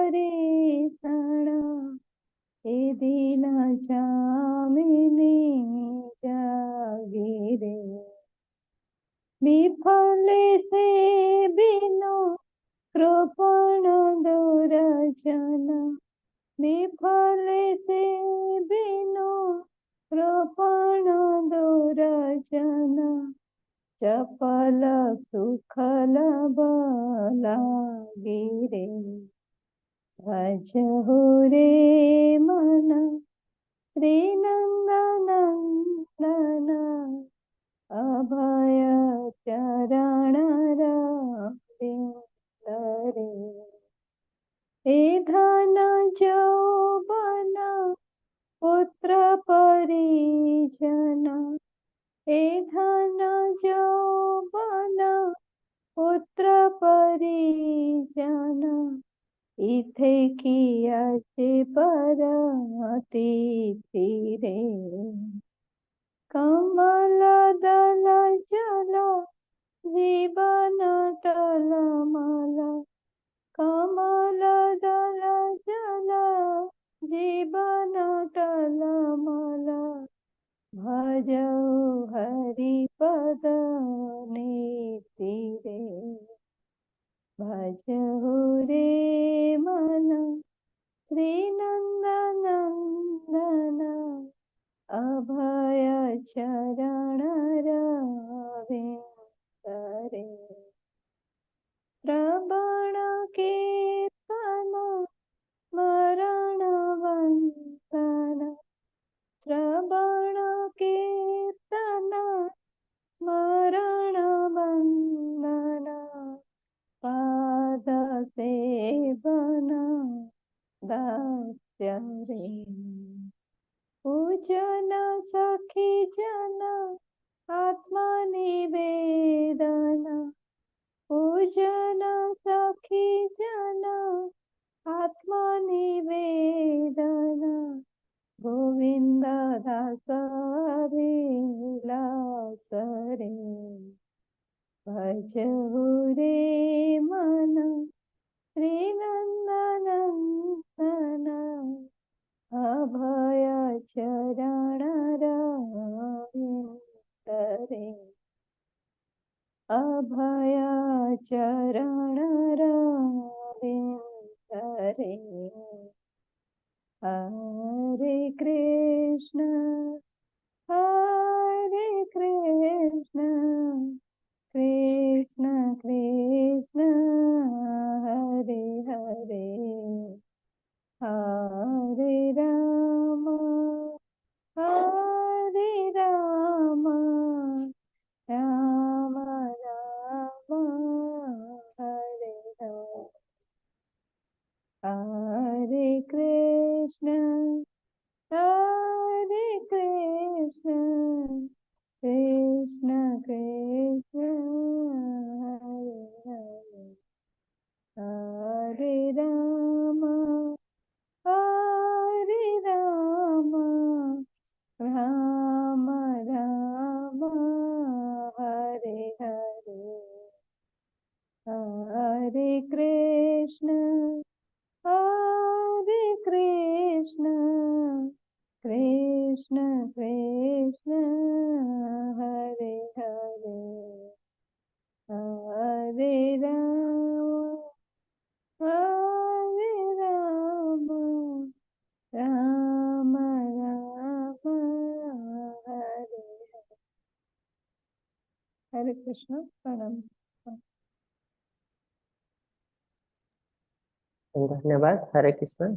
परेषण ए दिन जामिनी जागे रे विफल से बिनु कृपण दुर्जन विफल से बिनु कृपण दुर्जन चपल सुखल बलागे रे भजहु रे मन श्री नंदनंदन अभय चरण रे ए धन जौवन पुत्र परिजन ए धन जौवन पुत्र परिजन इथे किया से पर अतिथि रे कमल दल जल जीवन टलमल कमल दल जल जीवन टलमल भजौ हरिपद नीति रे भजहु रे मन श्री नंदनंदन अभय चरण रे श्रवण कीर्तन मरण वंदन श्रवण कीर्तन मरण वंदन पाद सेवन दास्य रे पूजन सखी जन आत्मनिवेदन पूजन सखी जन आत्मनिवेदन गोविंद दास विलास रे भजहु रे मन श्री नंदनंदन अभय चरण रे अभय चरण रे हरे कृष्ण कृष्ण कृष्ण हरे हरे हरे राम राम राम हरे हरे हरे कृष्ण कृष्ण कृष्ण हरे हरे हरे राम राम राम हरे हरे हरे कृष्ण कृष्ण कृष्ण हरे हरे हरे राम राम राम हरे हरे कृष्ण प्रणाम। धन्यवाद। हरे कृष्ण।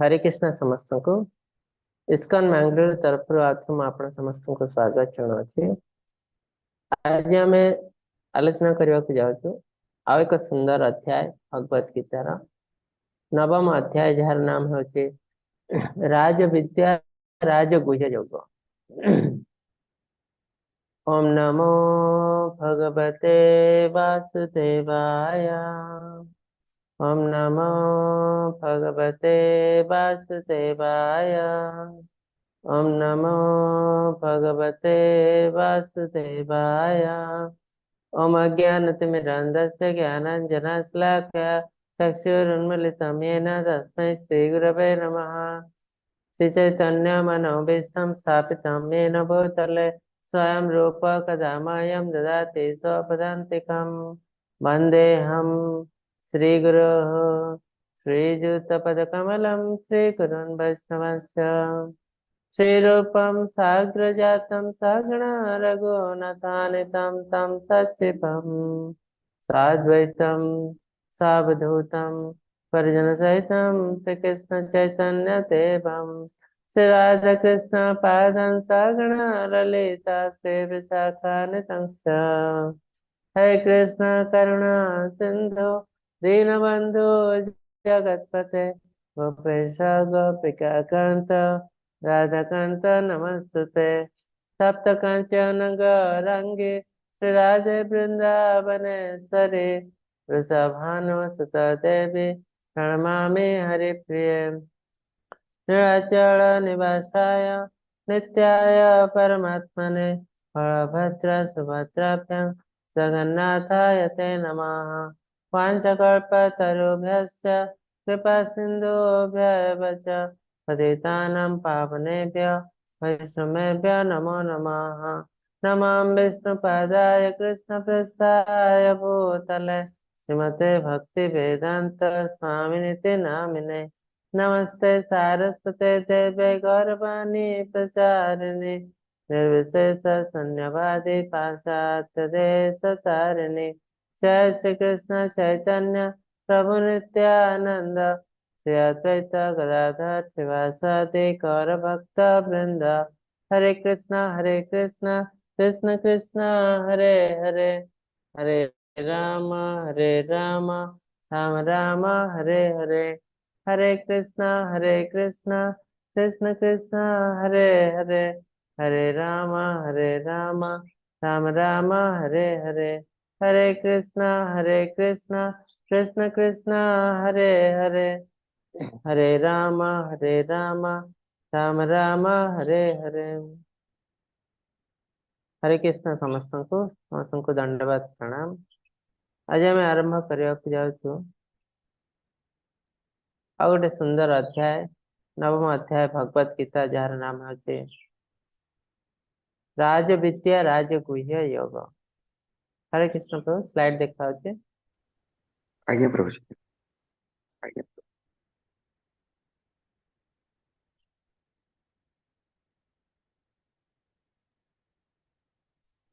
हरे कृष्ण समस्तଙ୍କୁ। इस्कन मैंगलोर तरफ आपण समस्त को स्वागत जनाऊँ। आज आम आलोचना करने को जाऊँ आ एक सुंदर अध्याय भगवत गीतार नवम अध्याय जार नाम हूँ राज विद्या राजगुह्य योग। ओम नमो भगवते वासुदेवाय ओम नमो भगवते वासुदेवाय। ओम नमो भगवते वासुदेवाय। ओम अज्ञानतिमिरान्धस्य ज्ञानाञ्जनशलाकया चक्षुरुन्मीलितं येन तस्मै श्रीगुरवे नमः। श्रीचैतन्यमनोभीष्टं स्थापितं येन भूतले स्वयं रूप कदा मह्यं ददाति स्वपदान्तिकं। वन्देऽहं श्रीगुरोः श्रीयुतपदकमलं श्रीगुरुन् वैष्णवंश श्रीरूपं साग्रजातं सहगणा रघुनाथान्वितं तं सच्चिवं साद्वैतं सावधूतं परिजनसहितं श्रीकृष्णचैतन्यदेवं श्रीराधाकृष्ण पादं सहगणा ललिता श्रीविशाखान्वितं च। हरे कृष्ण करुणा सिंधु दीनबंधु जगतपते गोपेश गोपिका कांत राधाकांत नमस्तुते। सप्त कांचन गौरांगी श्री राधे वृंदावनेश्वरी वृषभानुसुत देवी प्रणमामि हरिप्रिये। नीलाचल निवासाय नित्याय परमात्मने बलभद्र सुभद्राभ्यां जगन्नाथाय ते नमः। वाञ्छकल्पतरुभ्यश्च कृपासिन्धुभ्येव च पतितानां पावनेभ्यो वैष्णवेभ्यो नमो नमः। नमः विष्णुपादाय कृष्णप्रेष्ठाय भूतले श्रीमते भक्तिवेदान्त स्वामिनिति नामिने। नमस्ते सारस्वते देवे गौरवाणी प्रचारिणे निर्विशेष शून्यवादी पाश्चात्य देश तारिणे। जय श्री कृष्ण चैतन्य प्रभु नित्यानंद श्री अद्वैत गदाधर शिवासादि गौर भक्त वृंद। हरे कृष्ण कृष्ण कृष्ण हरे हरे हरे राम राम राम हरे हरे। हरे कृष्ण कृष्ण कृष्ण हरे हरे हरे राम राम राम हरे हरे। हरे कृष्ण कृष्ण कृष्ण हरे हरे हरे राम राम राम हरे हरे। हरे कृष्ण समस्त को दंडवत प्रणाम। आज आम आरंभ करने जाऊँ आ गोटे सुंदर अध्याय नवम अध्याय भगवत गीता जार नाम है राजविद्या राजगुह्य योग। हरे कृष्ण प्रभु स्लाइड देखा आज्ञा प्रभु जी आज्ञा।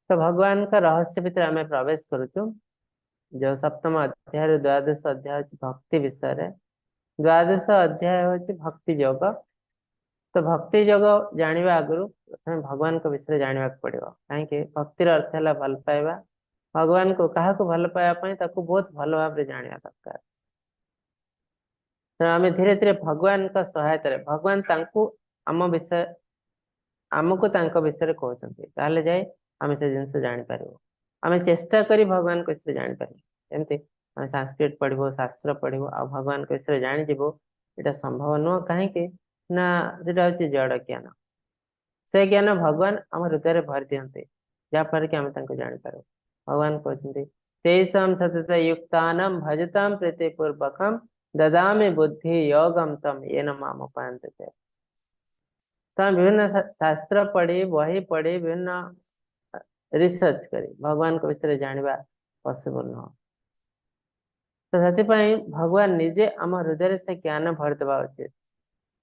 तो भगवान का रहस्य भितर आम प्रवेश करुचु जो सप्तम अध्याय द्वादश अध्याय भक्ति विषय। द्वादश अध्याय हूँ भक्ति योग। तो भक्ति योग जाना आगु प्रथम भगवान को विषय जानवा पड़ो कहीं भक्तिर अर्थ है भल पाइबा। भगवान को क्या भल पाइबापी बहुत भल भाव जाना दरकार। तो आम धीरे धीरे भगवान का सहायता भगवान आम विषय आमको विषय कहते जाए आम से जिन जापर। आम चेष्टा करी भगवान को विषय जापर एमती आम संस्कृत पढ़ो शास्त्र पढ़ो आ भगवान को विषय जाणीजु यहाँ संभव नुह कहीं ना सीटा हूँ जड़ ज्ञान। से ज्ञान भगवान आम हृदय भरी दिखते जहाँफल कि आम जापर। भगवान कहते तेषां सतत युक्तानां भजतां प्रीतिपूर्वकं ददामि बुद्धि योगम तम येन माम उपायन्ते। तो हम विभिन्न शास्त्र पढ़ी बही पढ़ी विभिन्न रिसर्च करी भगवान को विषय जानवा पॉसिबल नुह। तो से भगवान निजे आम हृदय से ज्ञान भरदेवा उचित।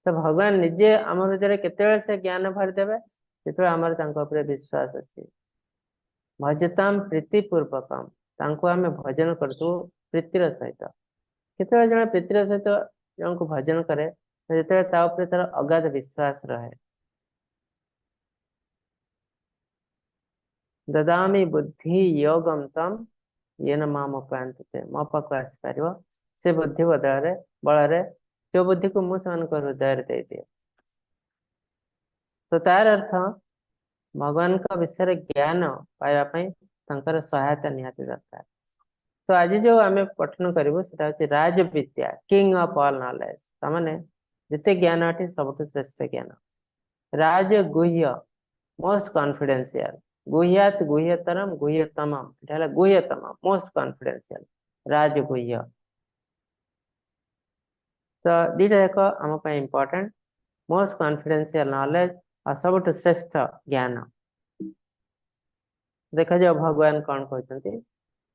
तो भगवान निजे आम हृदय केत से ज्ञान भरदेवे जो आमर विश्वास अच्छी। भजताम प्रीतिपूर्वकम आम भजन करूँ प्रीतिर सहित। केत जन प्रीतिर सहित जन को भजन करे जो तार अगाध विश्वास रहे। ददामि बुद्धि योगम तम येन माम उपायन्ते। मो पाक आसपार से बुद्धि बदल बल जो बुद्धि को मुझे हृदय दे दिए। तो तार अर्थ भगवान का विषय ज्ञान पाइबापी सहायता निहाती दरकार। तो आज जो आम पठन करूँ से राज विद्या किंग ऑफ ऑल नॉलेज तमाने जिते ज्ञान अटे सबुठ श्रेष्ठ ज्ञान राज गुह्य मोस्ट कॉन्फिडेंशियल गुह्यात गुह्यतरम गुह्यतमम गुह्यतम मोस्ट कॉन्फिडेंशियल राज गुह्य तो दीटा जाक आम इम्पोर्टेंट मोस्ट कॉन्फिडेंशियल नॉलेज और सबुठ श्रेष्ठ ज्ञान देखा जाओ भगवान कौन कहते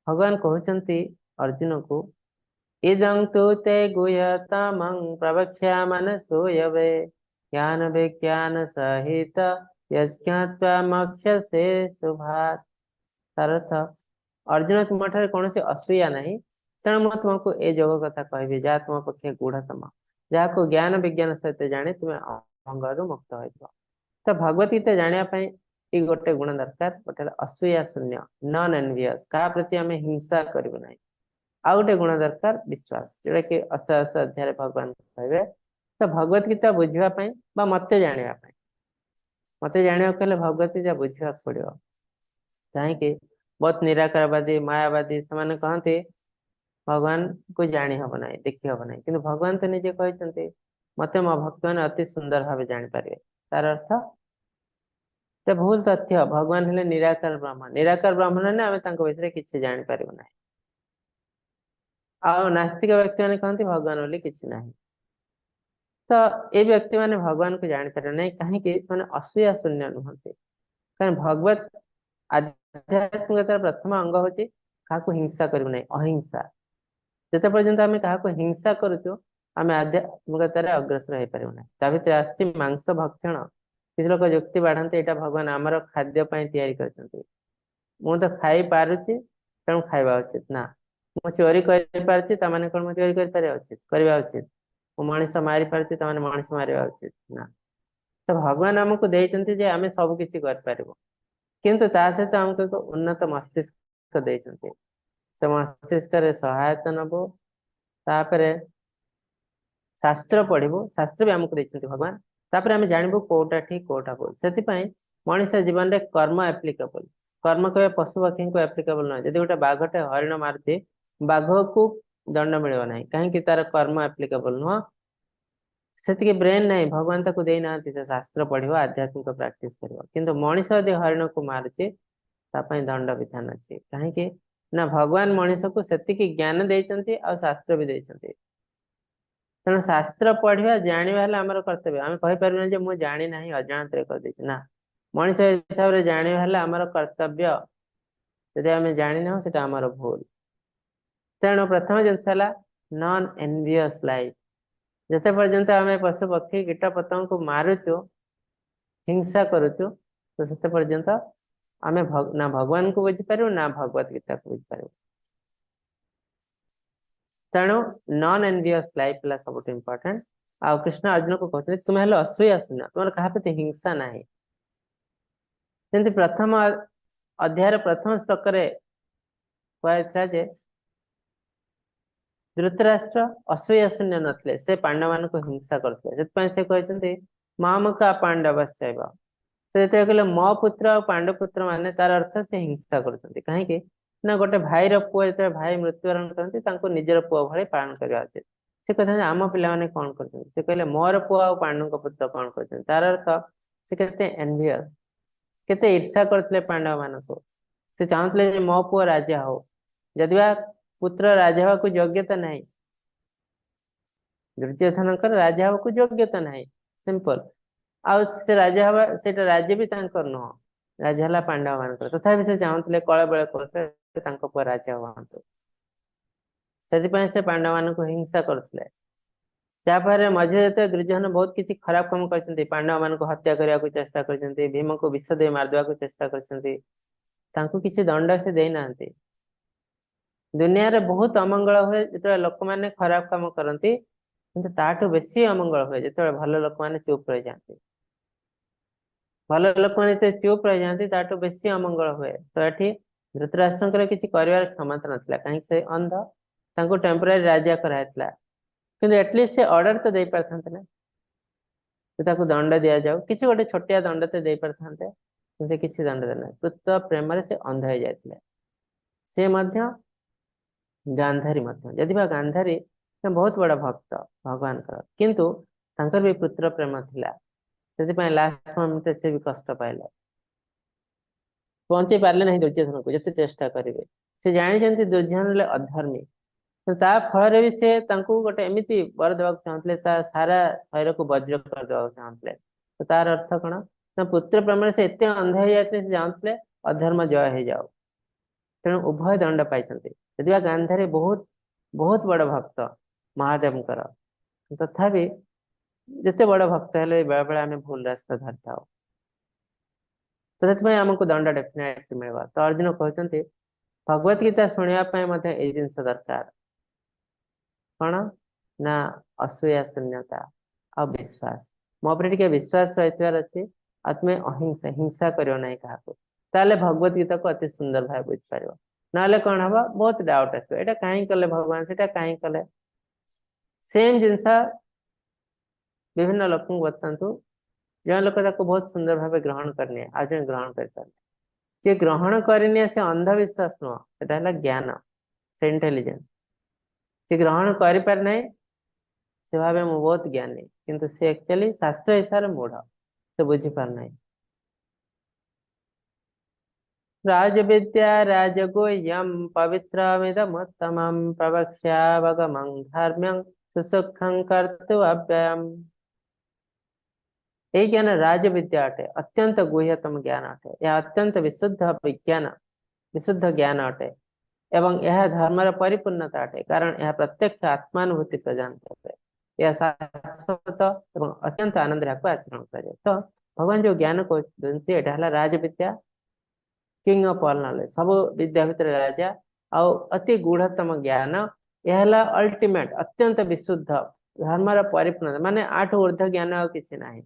भगवान कहते अर्जुन को इदं तु ते गुह्यतमं प्रवक्ष्यामि सूयवे ज्ञान विज्ञान सहित यज्ञात्वा मोक्षसे शुभात् तार अर्थ अर्जुन तुम कौन से असूया नहीं तेणु मैं तुमको ए जोग कथा कहबी जहाँ तुम पक्षे गूढ़तम जहाँ ज्ञान विज्ञान सहित जाने तुम्हें अहंगार मुक्त हो तो भगवत गीता जानापी ये गोटे गुण दरकार गोटे असूया शून्य नॉन एनवियस क्या प्रति आम हिंसा करूँ ना आउ गोटे गुण दरकार विश्वास जोटा कि अष्टादश अध्याय भगवान कहे तो भगवत गीता बुझापी मत जानापी मत जाना भगवत गीता बुझा पड़ो कहीं बहुत निराकारवादी मायावादी से कहते भगवान को जानी हम ना देखी हम ना कि भगवान तो निजे कहते मत मो भक्त मैंने अति सुंदर भाव जापर तार अर्थ तो भूल तथ्य भगवान हेले निराकार ब्रह्मण ने आम विषय किसी जापर ना आ नास्तिक व्यक्ति मैंने कहते भगवान बोली किसी ना तो ये व्यक्ति मैंने भगवान को जापर ना कहीं असूया शून्य नुहति कारण भगवत आध्यात्मिकतार प्रथम अंग हूँ क्या हिंसा करू ना अहिंसा जिते पर्यंत आम क्या हिंसा करुचु आम आध्यात्मिकतार अग्रसर हो पार ना ता भर आस मांस भक्षण किसी लोग युक्ति बाढ़ते यहाँ भगवान आमर खाद्यपाई मु तो खाई पारुची तेणु खावा उचित ना मु चोरी कर कौन चोरी कर उचित करवा उचित मु मनीष मारी पार्टी मनीष मारे उचित ना तो भगवान आमको देते आम सब किसी कर किंतु ता सहित आमको एक उन्नत मस्तिष्क देते से मस्तिष्क सहायता नब तापर शास्त्र पढ़ू शास्त्र भी आमको देते भगवान तापर आम जानबू कौटा ठीक कौटा भूल से मनीष जीवन में कर्म एप्लिकेबल कर्म कह पशु पक्षी को एप्लिकेबल ना जब गोटे बाघटे हरिण मारुति बाघ को दंड मिल ना कहीं तार कर्म एप्लिकेबल नुह से ब्रेन ना भगवान ताक देना से शास्त्र पढ़ो आध्यात्मिक प्राक्टिस कर मनीष यदि हरिण को मारुचे दंड विधान अच्छी कहीं ना भगवान मनीष को से ज्ञान देते आ शास्त्र भी देते तेना शास्त्र पढ़ा जाना आमर कर्तव्य आम कहीपर जो मुझे जानी ना अजाणत कर ना मनीष हिसाब से जाना आमर कर्तव्य जब आम जानी ना से आमर भूल तेणु प्रथम जिनस नॉन एनवियस लाइफ जिते पर्यंत आम पशु पक्षी कीट पतंग को मारुचु हिंसा करुचु तो से पर्यंत आम ना भगवान को बुझीपार ना भगवत गीता को बुझीपार तेणु नॉन एनवियस लाइफ है सब इम्पोर्टेंट आ कृष्ण अर्जुन को कहते तुम्हें हेल्ले असूया शून्य तुम क्या प्रति हिंसा ना जमी प्रथम अध्याय प्रथम श्लोक कहता जे धृतराष्ट्र असूया शून्य नथिले से पांडव मान को हिंसा करते से कहते मामका पांडवस्यैव से कहले मो पुत्र और पांडव पुत्र माने तार अर्थ से हिंसा करते कहीं ना गोटे भाईर पुओ जो भाई मृत्युवरण करते निजर पुओ भाई पालन करवा उचित से कहते आम पे कौन करते से कहले मोर पुओ और पांडव पुत्र कौन करते तार अर्थ से कहते एनवियस केते ईर्षा करते पांडव मान को से चाहते मो पुओ राजा हो जदि पुत्र राजा हवा को योग्यता नहीं दुर्योधन राजा हवा को योग्यता नहीं सिंपल आउ से राजा हवा से राज्य भी नुह राजा है पांडव मान तथा से चाहते कल बेल कर राजा हूँ से पांडव मान को हिंसा करते जहाँफल मझे जो दुर्योधन बहुत किसी खराब कम कर पांडव मान को हत्या करने को चेष्टा कर भीम को विष दे मारदेवा को चेष्टा कर किसी दंड से देना दुनिया रे बहुत अमंगल हुए जो लोक मैंने खराब कम करती ताठू बेसी अमंगल हुए जो भल लोक मैंने चुप रही जाती भल लोक मैंने चुप रही जाती ताठू बेसी अमंगल हुए तो ये धृतराष्ट्र किसी कर क्षमता नाला कहीं से अंध टेम्पोरारी राजा कराइला कि एटलिस्ट से ऑर्डर तो दे पारते ना तो दंड दि जाऊ कि गोटे छोटिया दंड तो दे पारते से किसी दंड देना कृत प्रेम से अंध हो जाते से गांधारी यदि गांधारी बहुत बड़ा भक्त भगवान किंतु तांकर भी पुत्र प्रेम थिला से लास्ट मोमेंट से भी कष्ट पाइले पहुंचे पारे ना दुर्योधन को जिते चेष्टा करेंगे से जानी दुर्योधन अधर्मी तो ता फल भी से गोटे एमती वर देवा चाहते सारा शरीर को वज्र कर देवा चाहते तो तार अर्थ कौन ना पुत्र प्रेम से एत अंध हो जाते चाहते अधर्म जय हो जाओ तेणु उभय दंड पाई यदि गांधारी बहुत बहुत बड़ भक्त महादेव तथापि जिते बड़ भक्त हेले बेले बेले आम भूल रास्ता धरी था तो से आमको दंड डेफिनेटली मिलवा तो अर्जुन कहते भगवत गीता शुणापी जिनस दरकार कौन ना असूया शून्यता और विश्वास मो पर टे विश्वास रही अच्छे आत्मे अहिंसा हिंसा करो ना क्या ताले भगवत गीता को अति सुंदर भाव बुझीपर ना कौन हम बहुत डाउट आस कहीं कले भगवान से कहीं कले सेम जिनस विभिन्न लोक बतातु जो लोक बहुत सुंदर भाव ग्रहण करनी आज ग्रहण कर जे ग्रहण करनी से अंधविश्वास नुह से ज्ञान से इंटेलिजेंस से ग्रहण कर से भावे मु बहुत ज्ञानी किंतु से एक्चुअली शास्त्र हिसाब से मूढ़ से बुझीपार ना राज विद्या राजगोह्यम पवित्रमिदमुत्तम प्रवक्ष्यावगमं धर्म्यं सुसुखं कर्तुमव्ययम् ये ज्ञान राज विद्या अटे अत्यंत गुह्यतम ज्ञान अटे यह अत्यंत विशुद्ध विज्ञान विशुद्ध ज्ञान अटे एवं यह धर्मर परिपूर्णता अटे कारण यह प्रत्यक्ष आत्मानुभूति प्रदान करे यह शाश्वत एवं अत्यंत आनंद आचरण करे तो भगवान जो ज्ञान कहते राज विद्या किंग ऑफ ऑल नॉलेज सब विद्या भितर राजा आउ अति गूढ़तम ज्ञान यह अल्टीमेट अत्यंत विशुद्ध धर्मर परिपूर्ण माने आठ ऊर्ध्व ज्ञान आ किछि नाही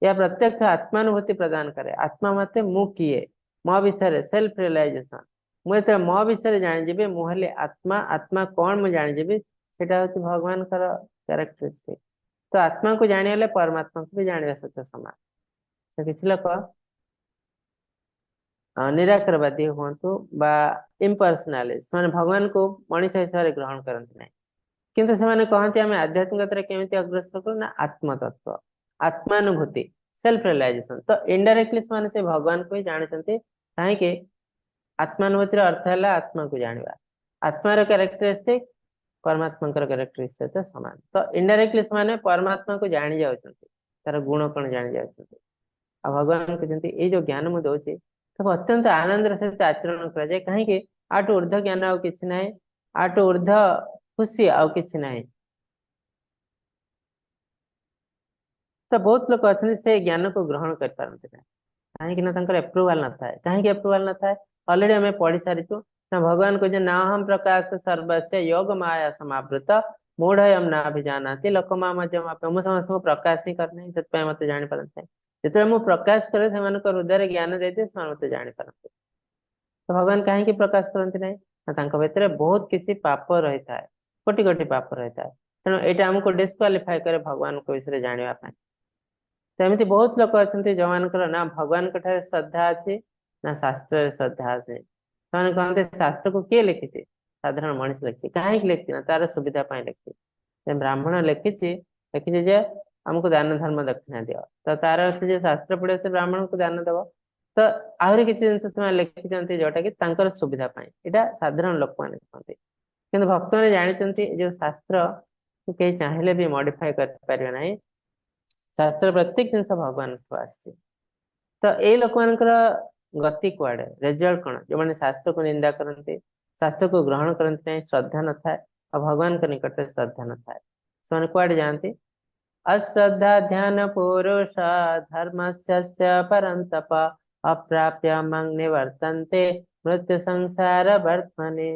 यह प्रत्यक्ष आत्मानुभूति प्रदान करे आत्मा मते मु किए मो विषय सेल्फ रियलाइजेशन मुझे मो विषय जानीजी मुझे आत्मा आत्मा कौन मुझे जानीजी सेटा भगवान कैरेक्टरिस्टिक तो आत्मा को जाने परमात्मा को भी जाना सत्य समान तो किसी लोक निराकरवादी हूँ बा इम्पर्सनालिस्ट से भगवान को मनीष हिसाब से ग्रहण करते ना किंतु से कहते आम आध्यात्मिकता केमी अग्रसर करूँ ना आत्मतत्व आत्मानुभूति सेल्फ रियलाइजेशन तो इनडायरेक्टली से भगवान को ही जानते कहीं आत्मानुभूतिर अर्थ है आत्मा को जाना आत्मार कैरेक्टरिस्टिक परमात्मा कैरेक्टरिस्टिक सहित सामान तो इनडायरेक्टली से परमात्मा को जानी जाऊँ तार गुण कौन जानी जाऊँ भगवान कहते ये जो ज्ञान मुझे दौर तब अत्यंत आनंद सहित आचरण कराए कहीं आठ ऊर्ध्व ज्ञान आउ कि ना आठ ऊर्ध्व खुशी आउ कि ना तो बहुत लोग अच्छा से ज्ञान को ग्रहण कर पारती ना कहीं एप्रुवाल न थाए कहीं एप्रुवाल न थाए अलरेडी आम पढ़ी सारीचु ना भगवान कहते ना हम प्रकाश सर्वस्व योग माया समावृत मूढ़यम ना भी जानाती लोक मुझे समस्त प्रकाश ही करना से मत जापारते जो मुझे प्रकाश करे हृदय ज्ञान दे मत जापारते तो भगवान कहीं प्रकाश करती ना भितर बहुत किसी पाप रही है कोटि कोटि पाप रही है तेणु यहाँ आमको डिस्क्वालीफाई करे भगवान को विषय जानापी तो एमती बहुत लोग अच्छा जो मान ना भगवान श्रद्धा अच्छी ना शास्त्र श्रद्धा अच्छे से कहते शास्त्र को किए लिखी साधारण मनीष लिखी कहीं लिखी ना तार सुविधा लिखी ब्राह्मण लिखी लिखी आमको दान धर्म दक्षिणा दियो तो तार अर्थ शास्त्र पढ़े से ब्राह्मण को दान दब तो आहरी किसी जिन लिखी जोटा कि सुविधा यहाँ साधारण लोक मैंने कहते कि भक्त मैंने जानते जो शास्त्र कहीं चाहिए भी मॉडिफाई कर ना शास्त्र प्रत्येक जिन भगवान को आसी तो ये लोक मान गति कुआड़े रिजल्ट कौन जो मैंने शास्त्र को निंदा करते शास्त्र को ग्रहण करते नहीं श्रद्धा न था और भगवान के निकट श्रद्धा न था से कुआड़े जानते अश्रद्धा ध्यान पुरुष धर्म से परंतप अप्राप्य मंग निवर्तन्ते मृत्यु संसार वर्तमने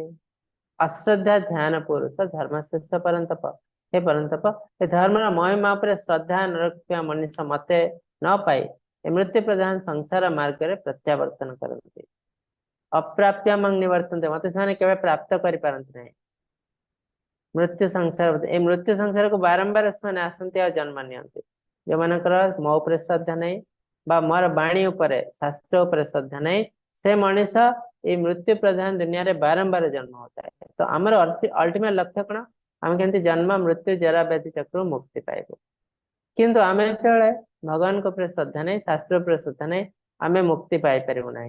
अश्रद्धा ध्यान पुरुष धर्म से परंतप हे परंतप ए धर्म महिमा पर श्रद्धा न रखा मनुष्य मते न पाए मृत्यु प्रधान संसार मार्ग में प्रत्यावर्तन करते अप्राप्य मंग निवर्तन्ते मत से प्राप्त कर मृत्यु संसार ए मृत्यु संसार को बारंबार से आसती और जन्म नियंती जो मानकर मो उपर श्रद्धा नहीं बा मोर वाणी उपर शास्त्र उपर श्रद्धा नहीं से मनीष ये मृत्यु प्रधान दुनिया रे बारंबार जन्म होता है। तो आमर अल्टीमेट लक्ष्य कौन, आम केमती जन्म मृत्यु जरा व्याधि चक्र मुक्ति पाइबू। किंतु आम जो भगवान को श्रद्धा नहीं, शास्त्र पर श्रद्धा नहीं, आम मुक्ति पाई पारू ना।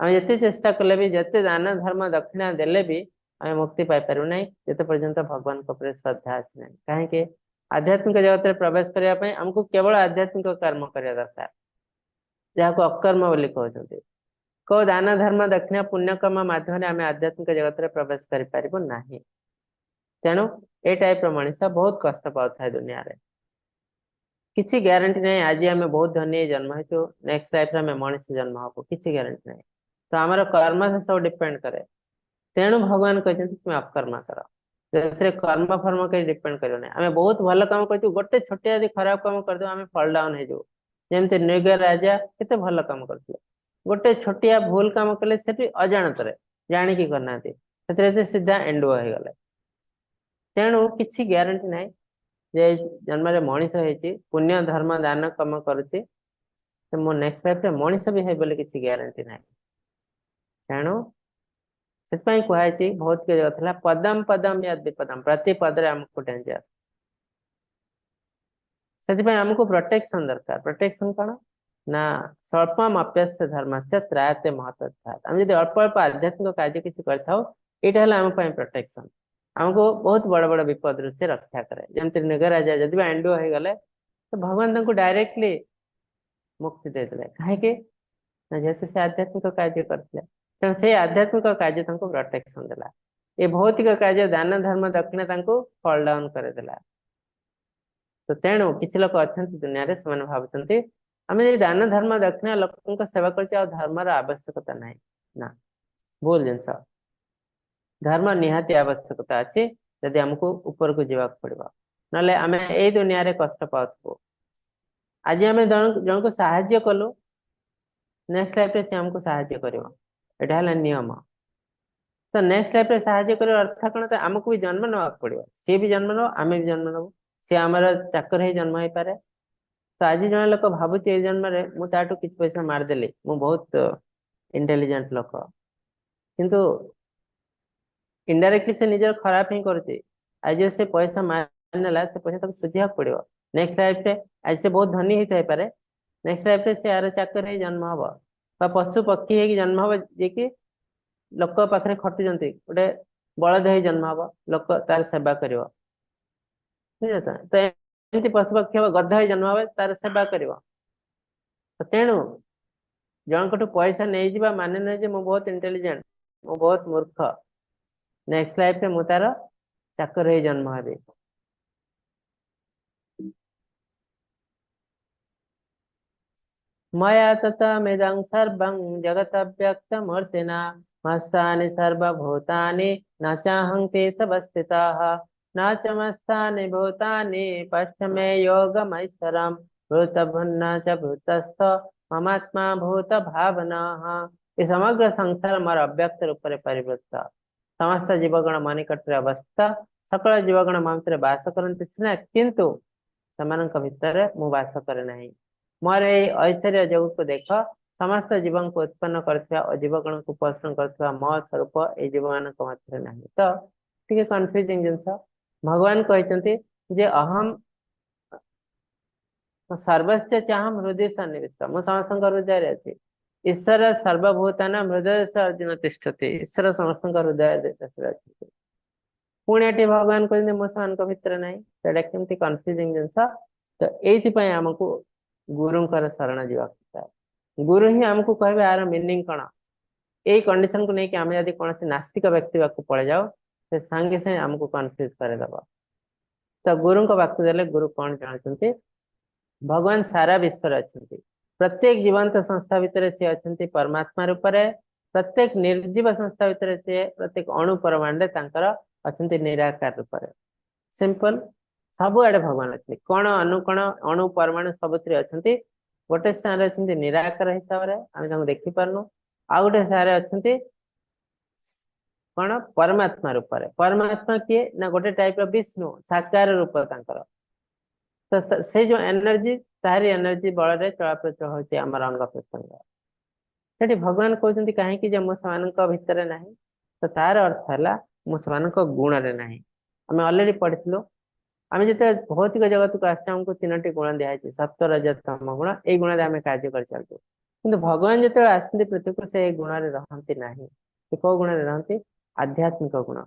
आम जिते चेष्टा कले भी, जिते दान धर्म दक्षिणा देले भी आम मुक्ति पाई पारू ना जिते पर्यंत भगवान को श्रद्धा आसी ना। कहीं आध्यात्मिक जगत में प्रवेश करने आमको केवल आध्यात्मिक कर्म करने दरकार, जहाँ को अकर्म बोली कहते। को दान धर्म दक्षिणा पुण्यकर्म माध्यम आम आध्यात्मिक जगत में प्रवेश करना। तेणु ए टाइप मनीष बहुत कष्ट पाता है दुनिया रे। किसी ग्यारंटी नहीं आज आम बहुत धनी जन्म हो, नेक्स्ट लाइफ में मनीष जन्म हम, किसी ग्यारंटी नहीं। तो आमर कर्म से सब डिपेंड करे। तेणु भगवान कहते तुम अकर्म कर, कर्म फर्म कहीं डिपेंड कर। आम बहुत भल कम कर, गोटे छोटिया यदि खराब कम कर आम फल डाउन हो। जमी नृग राजा केते भल कम करते, गोटे छोटिया भूल कम कले से अजाणत जाणिकी करना सीधा एंडुआ हो गले। तेणु किसी ग्यारंटी ना जे जन्म मनीष होती पुण्य धर्म दान कम करुच्ची तो मो नेक्स्ट लाइफ मनीष भी है बोले किसी ग्यारंटी ना। तेणु से कहुई बहुत जगत है पदम पदम यद विपदम, प्रति पदरे आमको डेंजर। से आमको प्रोटेक्शन दरकार। प्रोटेक्शन कौन ना स्वल्पम अप्यस्य धर्म से त्रायते महत्व। आम जो अल्प अल्प आध्यात्मिक कार्य किसी करम प्रोटेक्शन, आमको बहुत बड़ बड़ विपद से रक्षा करे। जमी नृगराजा जदि एंडुआ हो गले तो भगवान डायरेक्टली मुक्ति देते कहीं जेहेतु से आध्यात्मिक कार्य करते, तेणु से आध्यात्मिक कार्य प्रोटेक्शन देला। ये भौतिक कार्य दान धर्म दक्षिणा फॉल डाउन करदेला। तो तेणु किसी लोग अच्छा दुनिया रे से भावुं आम दान धर्म दक्षिणा लोक सेवा कर धर्मर आवश्यकता नहीं ना, भूल जिनस। धर्म निहाती आवश्यकता अच्छी जदि आमको ऊपर को जावाक पड़ो, ना आम ए दुनिया रे कष्ट पाऊ। आज आम जन को साहाय्य कलु, नेक्स्ट लाइफ से हमको साहाय्य कर नियम। तो नेक्स्ट लाइफ साहाय्य कर अर्थ कौन, तो आमको भी जन्म नवाक पड़ो। सी भी जन्म नब, आम भी जन्म नबू। सी आमर चाकर ही जन्म हो पारे। तो आज जन लोक भावुची ए जन्म मुझे किसी पैसा मारदेली, मु बहुत इंटेलिजेंट लोक, किंतु इनडायरेक्टली से निजर खराब ही करुचे। आज से पैसा मारनेला से पैसा सुझा पड़ो नेक्स्ट लाइफ। आज से बहुत धनी होता है, नेक्स्ट लाइफ से यार चाकर ही जन्म हम, पशु पक्षी है जन्म हम, जी कि लोक पाखे खटुंट गोटे बलद ही जन्म हम, लोक तार सेवा कर। तो एमती पशु पक्षी हम गध ही जन्म हम, तार सेवा कर। तो तेणु जनकठू पैसा नहीं जा माने नहीं मु बहुत इंटेलिजेंट, मु बहुत मूर्ख, नेक्स्ट लाइफ में मुझे तार चाकर ही जन्म हे। मया ततमिदं सर्वं जगत व्यक्तमूर्तिना मस्तानि सर्वभूतानि न चाहं तेषवस्थिताः न च मस्तानि भूतानि पश्य मे योगमैश्वरम् भूतभुन्न च भूतस्थ ममात्मा भूत भावनाः। ये समग्र संसार मोर अव्यक्त रूप से परिवृत्त, समस्त जीवगण मन निकटरे अवस्था, सकल जीवगण ममत्रे वास करन्ति सिना, किंतु सेमानक भितर मु वास करे नहीं। मोर ऐश्वर्य जगत को देख, समस्त जीवन को उत्पन्न कर जीवगण को पोषण कर मो स्वरूप ये जीव मान मध्य ना। तो टे कन्फ्यूजिंग जिनस भगवान कहते जे अहम सर्वस्व चाहम हृदय सन्निविष्ट, मु समस्त हृदय अच्छी। ईश्वर सर्वभूताना हृदय से अर्जुन तिष्ठति, ईश्वर समस्त हृदय अच्छी। पुणे भगवान कहते मुसलमान भितर ना, तो कन्फ्यूजिंग जिनस। तो ये आमको गुरुंकर शरण जावाक, गुरु ही आमको कहे यार मीनिंग कौन। यही कंडीशन को लेकिन आम यदि कौन नास्तिक व्यक्ति पड़े जाओ से संगे संगे आमको कन्फ्यूज करदेव। तो गुरु को पाक देले गुरु कौन जानते, भगवान सारा विश्व अच्छा, प्रत्येक जीवंत संस्था भितर सी अच्छा परमात्मा रूप से, प्रत्येक निर्जीव संस्था भितर सी प्रत्येक अणु परमाणु अच्छा निराकार रूप से। सिंपल सब आड़े भगवान अच्छे, कण अनुकण अणु परमाणु सब अच्छा, गोटे स्थान अच्छे निराकार हिसाब से आम देखी पारनु, आ गोटे स्थान अच्छा कौन परमात्मा रूप से। परमात्मा किए ना गोटे टाइप विष्णु साकार रूप तांकर। तो से जो एनर्जी तारी एनर्जी बल चलाप्रचल होती अंग प्रत्यंग। ସେଠି ଭଗବାନ କହୁଛନ୍ତି କାହିଁକି ଯେ ମୁଁ ସେମାନଙ୍କ ଭିତରେ ନାହିଁ, ତ ତାର ଅର୍ଥ ହେଲା ମୁଁ ସେମାନଙ୍କ ଗୁଣରେ ନାହିଁ। ଆମେ ଅଲରେଡି ପଢିଥିଲୁ, ଆମେ ଯେତେବେଳେ ଭୌତିକ ଜଗତକୁ ଆସିଛେ ଆମକୁ 3ଟି ଗୁଣ ଦିଆହେଇଛି, ସତ୍ଵ ରଜ ତମ ଗୁଣ। ଏଇ ଗୁଣରେ ଆମେ କାର୍ଯ୍ୟ କରିଚାଲୁଛୁ, କିନ୍ତୁ ଭଗବାନ ଯେତେବେଳେ ଆସନ୍ତି ପୃଥିବୀକୁ ସେ ଏଇ ଗୁଣରେ ରହନ୍ତି ନାହିଁ। ସେ କୋଉ ଗୁଣରେ ରହନ୍ତି? ଆଧ୍ୟାତ୍ମିକ ଗୁଣ।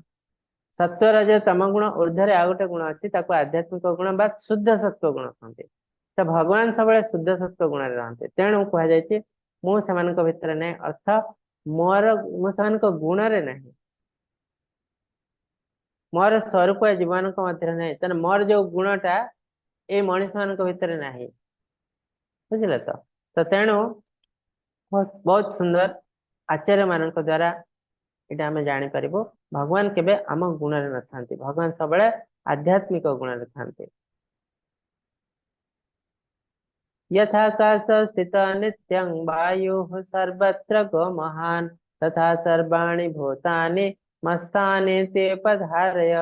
ସତ୍ଵ ରଜ ତମ ଗୁଣ ଉର୍ଦ୍ଧ୍ୱରେ ଆଉ ଗୋଟେ ଗୁଣ ଅଛି, ତାକୁ ଆଧ୍ୟାତ୍ମିକ ଗୁଣ ବା ଶୁଦ୍ଧ ସତ୍ଵ ଗୁଣ କହନ୍ତି। ତ ଭଗବାନ ସବୁବେଳେ ଶୁଦ୍ଧ ସତ୍ଵ ଗୁଣରେ ରହନ୍ତି, ତେଣୁ କୁହାଯାଇଛି ମୁଁ ସେମାନଙ୍କ ଭିତରେ ନାହିଁ, ଅର୍ଥ ମୁଁ ସେମାନଙ୍କ ଗୁଣରେ ନାହିଁ, ମୋର ସ୍ୱରୂପ ଜୀବମାନଙ୍କ ମଧ୍ୟରେ ନାହିଁ। ତେଣୁ ମୋର ଯୋଉ ଗୁଣଟା ଏଇ ମଣିଷ ମାନଙ୍କ ଭିତରେ ନାହିଁ, ବୁଝିଲେ ତ? ତେଣୁ ବହୁତ ସୁନ୍ଦର ଆଚାର୍ୟ ମାନଙ୍କ ଦ୍ଵାରା ଏଇଟା ଆମେ ଜାଣିପାରିବୁ, ଭଗବାନ କେବେ ଆମ ଗୁଣରେ ନଥାନ୍ତି, ଭଗବାନ ସବୁବେଳେ ଆଧ୍ୟାତ୍ମିକ ଗୁଣରେ ଥାନ୍ତି। यथाकाश स्थित नित्यं वायुः सर्वत्र गो महान तथा सर्वाणि भूतानि मस्तानि ते पधारय।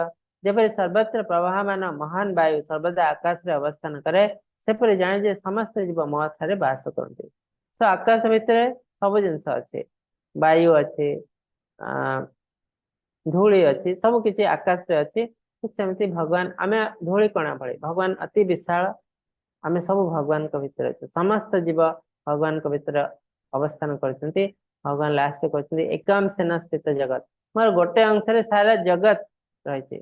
जेपरि सर्वत्र प्रवाहमान महान वायु सर्वदा आकाश रे अवस्थान करे, सेपरि जाने जे समस्त जीव मो ठारे वास करते। तो आकाश भितर सब जिनस अच्छे, वायु अच्छे, धूली अच्छी, सब किसी आकाश रे अच्छी। सेमती भगवान आमे धूली कणा भली, भगवान अति विशाल, आमे सब भगवान को भीतर अच्छे, समस्त जीव भगवान को भीतर अवस्थान करते। भगवान लास्ट कहते एकम सेन स्थित जगत, मोर गोटे अंश रे सारा जगत रही।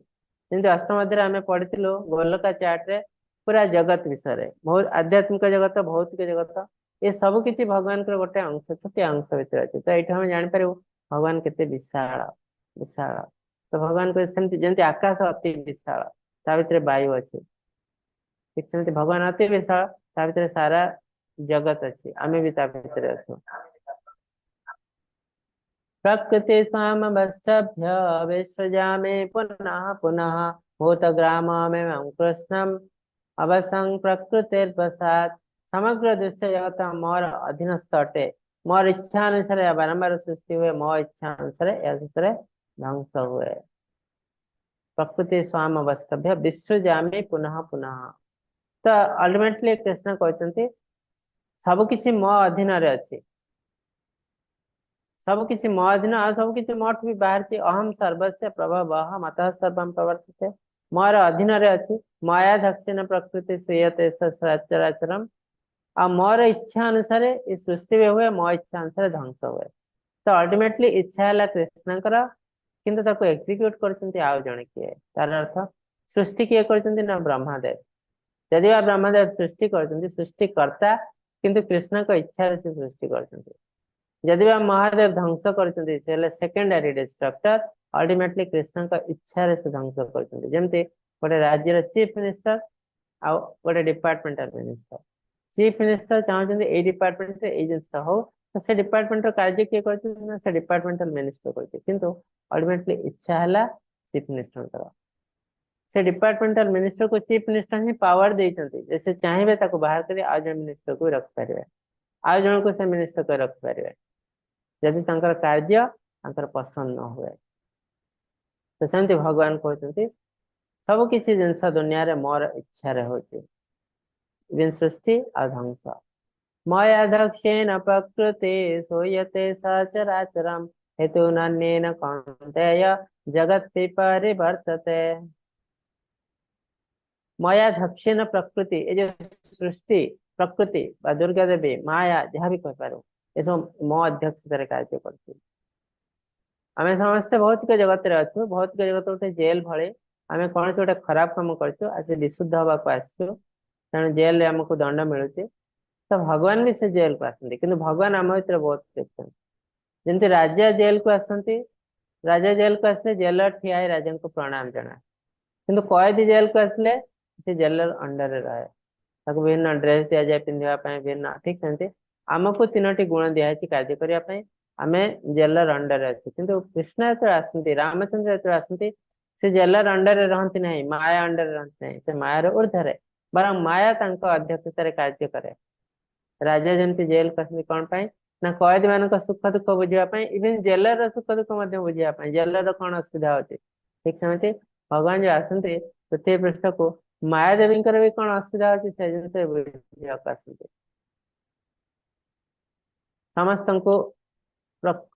जमी अष्टम अध्याय आम पढ़ी गोलका चार्ट रे पूरा जगत विषय, बहुत आध्यात्मिक जगत, भौतिक जगत, ये सब किसी भगवान को गोटे अंश, छोटे अंश भीतर अच्छे। तो ये हम जापर भगवान केते विशाल विशाल। तो भगवान को जमी आकाश अति विशाल, ता भीतर वायु अच्छे, ठीक से भगवान अति विशाल, ता भीतर सारा जगत अच्छी, आमे भी ता भीतर अच्छु। प्रकृति स्वामभ्य विसृजामि पुनः पुनः भूतग्राम में कृष्णम अवसंग प्रकृतिर्वसात्। समग्र दृश्य जगत मोर अधीनस्थ अटे, मोर इच्छा अनुसार बारंबार सृष्टि हुए, मोर इच्छा अनुसार ध्वंस हुए। प्रकृति स्वाम अवस्तभ्य विसृजामि पुनः पुनः। तो अल्टीमेटली कृष्ण कहते सबकि मो अधीन अच्छी, सबकि मो अधीन, सबकि मोठ भी बाहर, अहम सर्वस्व प्रभव मत सर्व प्रवर्तिते, मोर अधीन अच्छी, माया दक्षिण प्रकृति श्रीयते सचराचरम, आ मोर इच्छा अनुसार ये सृष्टि भी हुए, मो इच्छा अनुसार ध्वंस हुए। तो अल्टीमेटली इच्छा है कृष्णकर, किंतु ताको एक्सिक्यूट करछंती आउ जणे किए। तार अर्थ सृष्टि किए करछंती ना ब्रह्मदेव। यदि वा ब्रह्मदेव सृष्टि करछंती, सृष्टिकर्ता, किंतु कृष्ण को इच्छा से सृष्टि करछंती। यदि वा महादेव ध्वंस करछंती, से ले सेकेंडरी डिस्ट्रक्टर, अल्टीमेटली कृष्ण को इच्छा से ध्वंस करछंती। जेमती गोटे राज्यर चीफ मिनिस्टर आ गोटे डिपार्टमेंटल मिनिस्टर, चीफ मिनिस्टर चाहते ए डिपार्टमेंट ए जिन हो, तो से डिपार्टमेंट कार्य किए करछंती, से डिपार्टमेंटल मिनिस्टर करछे, किंतु अल्टीमेटली इच्छा है चीफ मिनिस्टर। से डिपार्टमेंटल मिनिस्टर को चीफ मिनिस्टर ही पावर देइछंती, जैसे चाहिए ताको बाहर करी आ जन मिनिस्टर को रख पारिबे, आ जन को से मिनिस्टर को रख पारिबे, यदि तांकर कार्य तांकर पसंद न हुए। तो सेमती भगवान कहते सब किसी जिनस दुनिया रे मोर इच्छा रे होची, बिन सृष्टि आ ध्वंस। मया दक्षेण प्रकृति सूयते सचराचरम हेतु नन्येन कौन्तेय जगत परिवर्तते। माया दक्षिण प्रकृति, ये जो सृष्टि प्रकृति दुर्गा देवी माया जहाँ भी कह पार, ये सब मो अध्यक्षतार कार्य करती। आम समस्ते भौतिक जगत रे अच्छु, भौतिक जगत गोटे जेल भले, आम कौन गोटे खराब कम कर आज विशुद्ध हवा को आसु, तेणु जेल रे आमको दंड मिलूचे। तो भगवान भी से जेल को आसती, किंतु भगवान आम भर बहुत देखते, जमी राजा जेल को आसती, राजा जेल को आसले जेलर ठिया राजा को प्रणाम जना, किंतु कैदी जेल को आसले से जेलर अंडर रहे, विभिन्न ड्रेस दि जाए पिंधापी भिन्न, ठीक से आमको 3टी गुण दिखाई कार्य करने, आम जेलर अंडर अच्छे। किंतु कृष्ण जो आसती, रामचंद्र जो आसती, से जेलर अंडर रहती ना, माया अंडर रहती ना, से मायार ऊर्धरे, बरं माया अध्यक्षतार कार्य करे। राजा जमी जेल को कौन पाई ना कैदी मान सुख दुख बुझापी, इवन जेलर सुख दुख बुझापी, जेलर कौन असुविधा अच्छे, ठीक सेमती भगवान जो आसती पृथ्वी पृष्ठ को माया देवी भी कौन असुविधा अच्छी से जिन बुझा आसती। समस्त को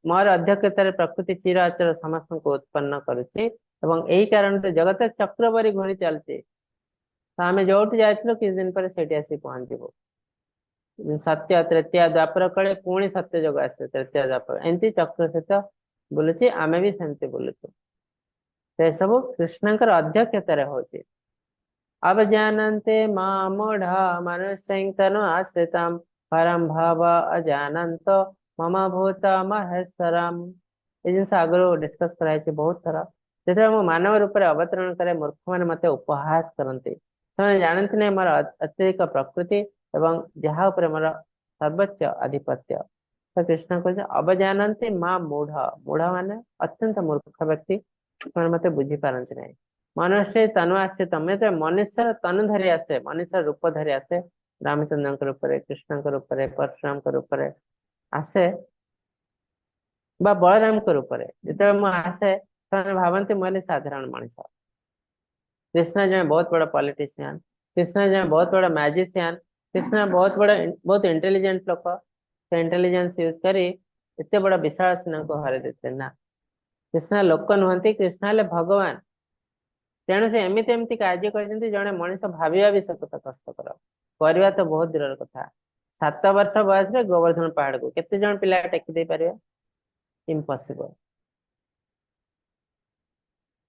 मोर अध्यक्षतार प्रकृति चिर अचर समस्त को उत्पन्न करुच्ची एवं यही कारण जगत चक्र परी घूरी चलती तो आम जो जाइल किछ दिन पर से आसी पहुंचब सत्य तृतीय द्वापर कले पुणी सत्य जग आस तृतीय द्वापर एमती चक्र सहित बुलुची आमे भी सेमती बुलुचु से सब कृष्णकर अध्यक्षतार होची अब जानते मां मूढ़ मनुष्य आश्रितम परम भाव अजानत मम भूत महेश्वरम ये जिन आगु डिस्कस कराई बहुत थर जो मो मानव रूप से अवतरण करे मूर्ख मैंने मत उपहास करते जानते नहीं मोर अत्यधिक प्रकृति एवं जहाँ उपर मोर सर्वोच्च आधिपत्य तो कृष्ण कह अब जानते मां मूढ़ मूढ़ माने अत्यंत मूर्ख व्यक्ति मत बुझी पारती नहीं मनुष्य तनु आसे तमें तो मनुष्य तनु धरी आसे मनुष्य रूप धरी आसे रामचंद्र रूप कृष्ण रूप परशुराम रूप आसे बलराम रूप जो आसे भावती मुझे साधारण मनीष कृष्ण जन बहुत बड़ा पॉलिटिशियन कृष्ण जन बहुत बड़ा मैजिशियन कृष्ण बहुत इंटेलिजेंट लोक इंटेलिजेंस यूज करी एत बड़ा विशाल सेना को हर देते ना कृष्ण लोक नुहति कृष्ण भगवान तेणु से एमती एमती कार्य कर जड़े मनीष भाविया भी सब कष्टकर करवा तो बहुत दूर कथा 7 वर्ष बयस गोवर्धन पहाड़ को केते जन पिला टेकी दे पारे इम्पॉसिबल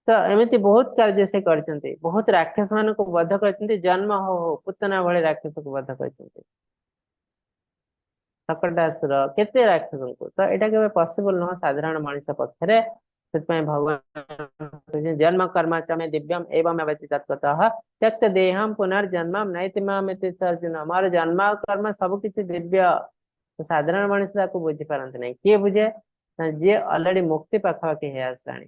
तो एमती बहुत कार्य से करचंती बहुत राक्षस मान को वध करचंती जन्म हो पुतना भले राक्षस को वध करचंती सकटासुर केते राक्षस को तो एटा केबे पॉसिबल न साधारण मनुष्य पक्षरे भगवान जन्म कर्म च में दिव्यम एवं तत्वतः त्यक्त देहम पुनर्जन्म नैति मामिति अर्जुन हमार जन्म कर्म सब किसी दिव्य तो साधारण मनुष्य को बुझी पारती नहीं किए बुझे जी अलरेडी मुक्ति पाखापाखि है आसानी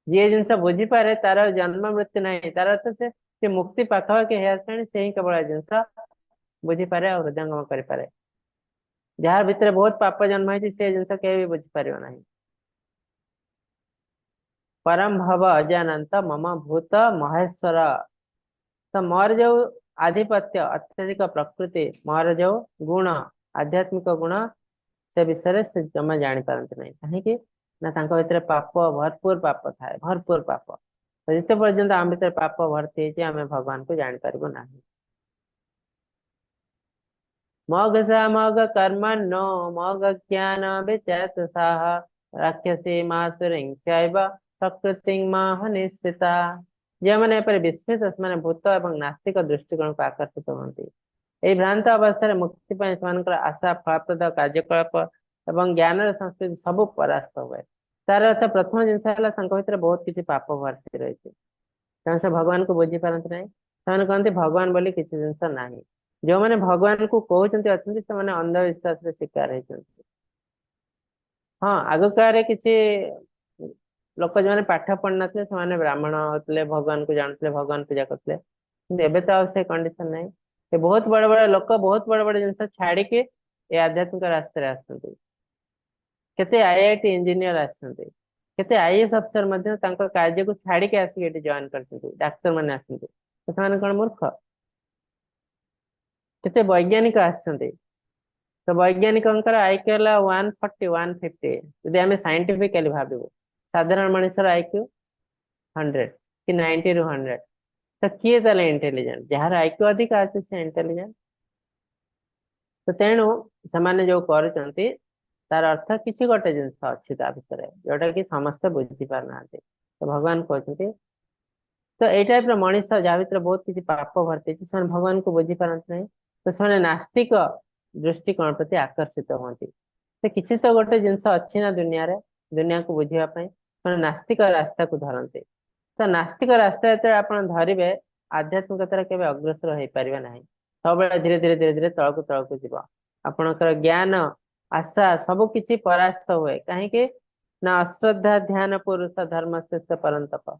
जी जिनस बुझी पारे तार जन्म मृत्यु नहीं तार अर्थ से मुक्ति पाखापाखि है आसानी से ही केवल जिनस बुझी पारे और हृदयंगम करें जहाँ भितर बहुत पाप जन्म है से जिनस के भी बुझी पार नहीं परम भव अजानंत मम भूत महेश्वर तो मोर जो आधिपत्य अत्यधिक प्रकृति मोर जो गुण आध्यात्मिक गुण से विषय से जमा जानी पारती नहीं कहीं ना भीतर पाप भरपूर पाप थाए भरपूर पाप तो जिते पर्यंत आम भीतर पाप भर्ती है आम भगवान को जानी पारबो नहीं मग मग कर्म नो मग ज्ञान विचेत साह राक्षसी मासुरी प्रकृति माह निश्चिता जो मैंने विस्मित से भूत और नास्तिक दृष्टिकोण को आकर्षित होती यही भ्रांत अवस्था मुक्ति आशा फलप्रद कार्यकलाप और ज्ञान संस्कृति सब परास्त हुए तार अर्थ प्रथम जिनस भीतर बहुत किसी पाप भर्ती रही से भगवान को बुझी पारती नहीं से कहते भगवान बोली किसी जिनस ना जो मैंने भगवान को कहते अच्छा से अंधविश्वास शिकार होती हाँ आग काले किसी लोक जो पाठ पढ़ नी से ब्राह्मण होते भगवान को जानते भगवान पूजा करते एवं तो से कंडीशन नहीं ये बहुत बड़ बड़ लोक बहुत बड़ बड़ जिन छाड़ के ये आध्यात्मिक रास्ते आते आईआईटी इंजीनियर आते आईएएस अफसर कार्य को छाड़ के आसिक जॉइन कर डाक्तर मैंने आसते कौन मूर्ख केते वैज्ञानिक आसते तो वैज्ञानिक आईक्यू 140 150 यदि आम साइंटिफिकली भाव साधारण मनुष्य आईक्यू 100 कि 90 ରୁ 100 तो किए ताले इंटेलिजेंट जार आईक्यू अधिक अच्छे से इंटेलिजेंट तो तेणु से जो करते तार अर्थ किसी गोटे जिनस अच्छी भितर जोटा कि समस्ते बुझी पारना तो भगवान कहते तो यही टाइप मनीष जहाँ भीतर बहुत किसी पाप भर्ती से भगवान को बुझी पारती नहीं तो से नास्तिक दृष्टिकोण प्रति आकर्षित होती तो किसी तो गोटे जिनस अच्छी ना दुनिया को बुझापी नास्तिक रास्ता को धरते तो नास्तिक रास्ता जो आप धरवे आध्यात्मिकतार के अग्रसर हो पारे ना सब धीरे धीरे धीरे धीरे तलक जीव आपणकर ज्ञान आशा सबकि परास्त हुए कहीं ना अश्रद्धा ध्यान पुरुष धर्म श्रेष्ठ परंतप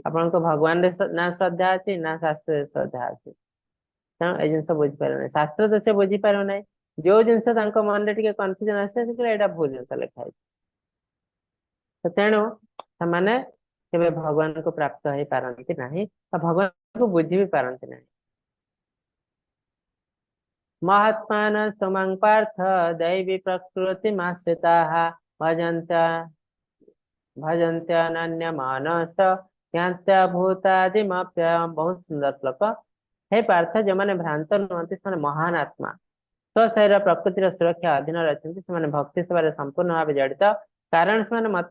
आपण भगवान ना श्रद्धा अच्छी ना शास्त्र श्रद्धा अच्छी तेणु ये जिन बुझीपार शास्त्र तो से बुझीपार ना जो जिनस मन में कन्फ्यूजन आसे यहाँ भूल जिन लिखाई तो तेणु से भगवान को प्राप्त हो पारती ना भगवान को बुझी भी पारती ना महात्मान समं पार्थ दैवी प्रकृतिमाश्रिताः भजन्त भजन्त्यनन्यमानस ज्ञात्या भूतादिमप्ययम्। बहुत सुंदर श्लोक। हे पार्थ, जो मैंने भ्रांत नुहति से महान आत्मा स्वशरीर प्रकृतिर सुरक्षा अधीन रही से भक्ति सेवा संपूर्ण भाव जड़ित कारण से मत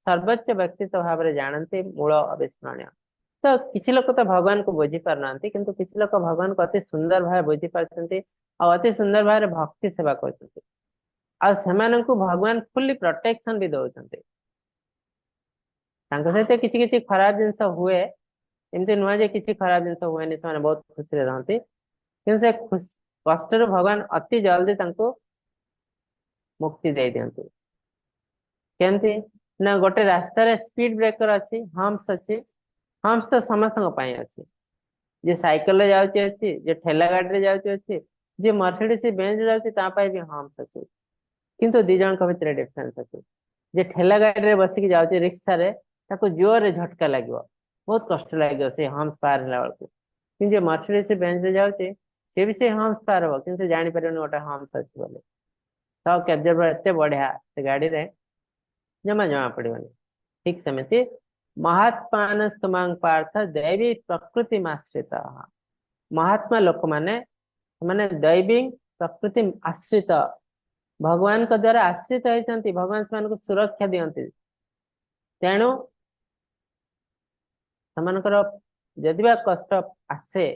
सर्वोच्च व्यक्तित्व भाव में जानते मूल अविस्मरणीय। तो किसी लोग तो भगवान को बुझी पार ना किंतु किसी लोग भगवान को अति सुंदर भाव बुझी पार्टी और अति सुंदर भाव में भक्ति सेवा करते भगवान फुल्ली प्रोटेक्शन भी दौरान सहित किसी किसी खराब जिनस हुए एमती नुह जे किसी खराब जिनस हुए से बहुत खुशी रहती कि से कष्ट भगवान अति जल्दी मुक्ति दे दिंतु। केमती ना गोटे रास्तार स्पीड ब्रेकर अच्छी हम्स अच्छी हम्स तो समस्त अच्छी जे साइकिल जाऊँगी अच्छी जे ठेला गाड़ी जाऊँगी अच्छी जे मर्सिडीज बेंज जाऊँगी भी हम्स अच्छी किंतु दी जन भितर डिफरेंस अच्छी जे ठेला गाड़ी बसिक जाऊँगी रिक्शा रे ताको जोर रे झटका लगे बहुत कष्ट लगे से हम्स पार है बेलू कि मर्सिडीज बेंज जाऊँगी सी भी से हम्स पार हम कि जापर गोटे हम्स अच्छी बोले तो कैब्जर एत बढ़िया से गाड़ी रे जमा जमा पड़ोनी। ठीक सेमती महात्मा स्तमांग पार्थ दैवी प्रकृति आश्रित महात्मा लोक माने दैवी प्रकृति आश्रित भगवान का द्वारा आश्रित होती भगवान से सुरक्षा दियंती तेणु से जदि बा कष्ट आसे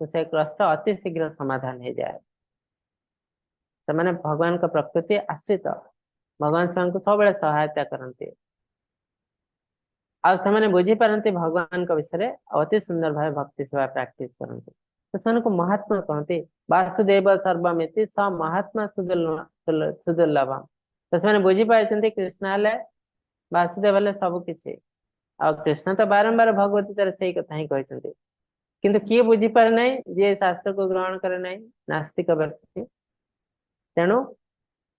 तो से कष्ट अति शीघ्र समाधान हो जाए। से भगवान का प्रकृति आश्रित भगवान से सब सहायता करते आने बुझी पारती भगवान का विषय अति सुंदर भाव भक्ति सेवा प्रैक्टिस करते तो से महात्मा कहते वासुदेव सर्वमिति स महात्मा सुदुर्लभ तो से बुझी पाई कृष्ण हेले वासुदेव हेले सबकि कृष्ण तो बारंबार भगवती तरह से कथा ही कहते किंतु किए बुझी पारे ना जी शास्त्र को ग्रहण करे ना नास्तिक व्यक्ति तेणु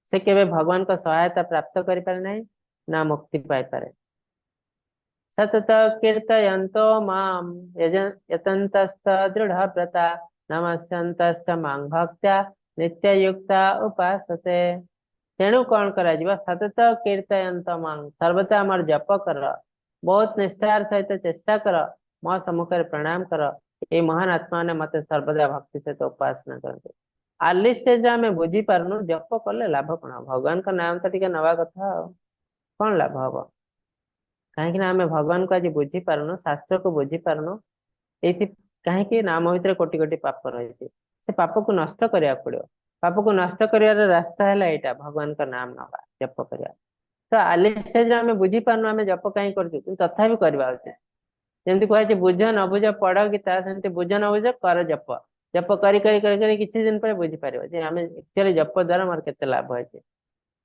से केवे भगवान का सहायता प्राप्त करि पारे ना ना मुक्ति पाई पारे। सतत कीर्तयन्तो माम यतन्तस्त दृढ़व्रता नमस्यन्तश्च मां भक्त्या नित्ययुक्ता उपासते। तेणु कौन करा जीवा सतत कीर्तयन्त मां सर्वदा आमर जप कर बहुत निष्ठार सहित चेष्टा कर मो सम्मुख प्रणाम कर ये महान आत्मा ने मत सर्वदा भक्ति सहित उपासना करते आर्ली स्टेज आम बुझी पारनु जप कले लाभ कौन भगवान का नाम तो टे नवा कथा कौन लाभ हम कहीं आम भगवान को आज बुझी पारनु शास्त्र को बुझी पारनु ये कहीं नाम भीतर कोटि कोटि पाप रही से पाप को नष्ट करने पड़ो पाप को नष्ट कर रास्ता है यहाँ भगवान का नाम नवा जप कर तो आर्ली स्टेज आम बुझी पारनु आम जप कहीं कर तथा भी करवा उचित जमी कहे बुझ न बुझ पढ़ गीता से बुझ न बुझ कर जप जप करी किसी दिन पर बुझी पार आम एक्चुअली जप द्वारा मोर के लाभ अच्छे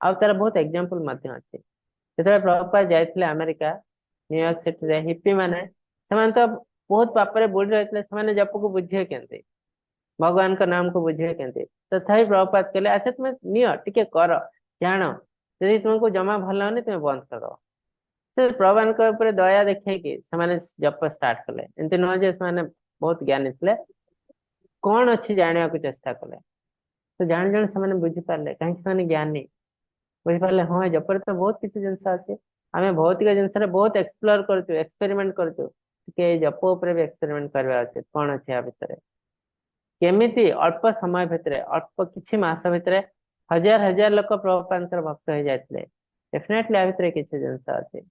आउ तार बहुत एग्जांपल अच्छे जो प्रभुपाद जाते अमेरिका न्यूयॉर्क सिटी हिप्पी मैंने तो बहुत पापरे बुड़ी रही से जप को बुझे के भगवान का नाम को बुझे के तथा प्रभुपाद कहले अच्छा तुम्हें नियो टिके कर जान यदि तुमको जमा भल होनी तुम्हें बंद कर दो से प्रभुमान के ऊपर दया देखे कि जप स्टार्ट कले एमती नुह जे बहुत ज्ञानी थे कौन अच्छी जाना को चेष्टा कले तो जान जान से बुझी पारे कहीं ज्ञानी बुझी पारे हाँ जपर तो बहुत किसी जिनस अच्छे आम भौतिक जिनस बहुत एक्सप्लोर कर एक्सपेरिमेंट कर जप उपर भी एक्सपेरिमेंट करवा उचित कौन अच्छे या भितर केमिति अल्प समय भितर अल्प किछि मास भितर हजार हजार लोक प्रभुपाद भक्त हो जाते डेफिनेटली या भितर किसी जिनस अच्छे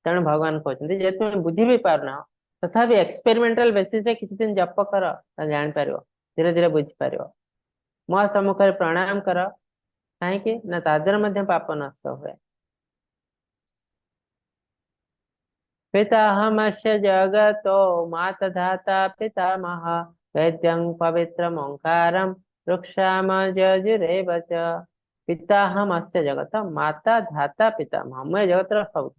तेणु भगवान कहते जे तुम बुझी भी पारना तथा एक्सपेरिमेंटल बेसिस रे किसी दिन जप कर जान पार धीरे धीरे बुझी पार मो सम्मुख प्रणाम कर कहीं ना तादर पाप नष्ट हुए। पिताहमस्य जगतो माता धाता पितामह वैद्यं पवित्रम् ओंकारं वृक्षाम जजुरेव च। पिताहमस्य जगत माता धाता पितामह मैं जगत सब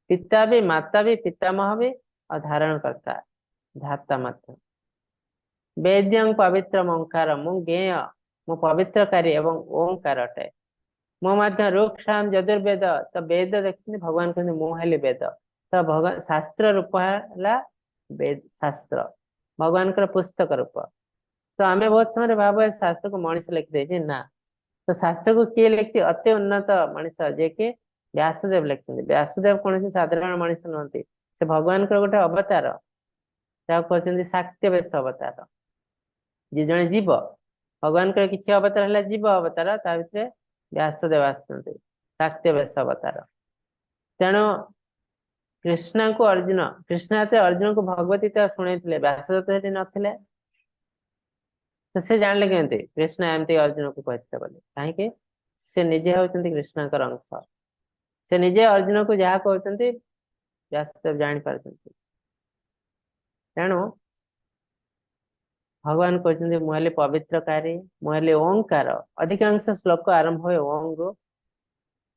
पिता भी माता भी पितामह भी और धारण करता धाता मत वेद्यं पवित्रम् ओंकार मु ज्ञेय मु पवित्रकारी एवं ओंकार अटे मो मध्य रुक्षाम यजुर्वेद तो वेद देखते भगवान कहते मुझे वेद तो भगवान शास्त्र रूप है वेद शास्त्र भगवान का पुस्तक रूप तो आम बहुत समय भाव शास्त्र को मनीष लिखिदे ना, तो शास्त्र को किए लिखी अति उन्नत मनीष जे कि व्यासदेव लिखते। व्यासदेव कौन सी साधारण मनीष नुहति, से भगवान गोटे अवतार, कहते शाक्य बेश अवतार। जी जड़े जीव, भगवान किसी अवतार है जीव अवतार, ता भीतर व्यासदेव आसुच्च शाक्य बेश अवतार। तेणु कृष्ण को अर्जुन, कृष्ण अर्जुन को भगवती शुणी व्यासदेव तो ये नथिले, तो से जानले केमती कृष्ण एमती अर्जुन को कहते बोले, कहीं से निजे होती कृष्ण अंश, से निजे अर्जुन को जहाँ कहते व्यासदेव जानी पारछंती। तेणु भगवान कहते मुहले पवित्रकारी, मुहले ओंकार, अधिकांश श्लोक आरंभ हुए ओंग रु।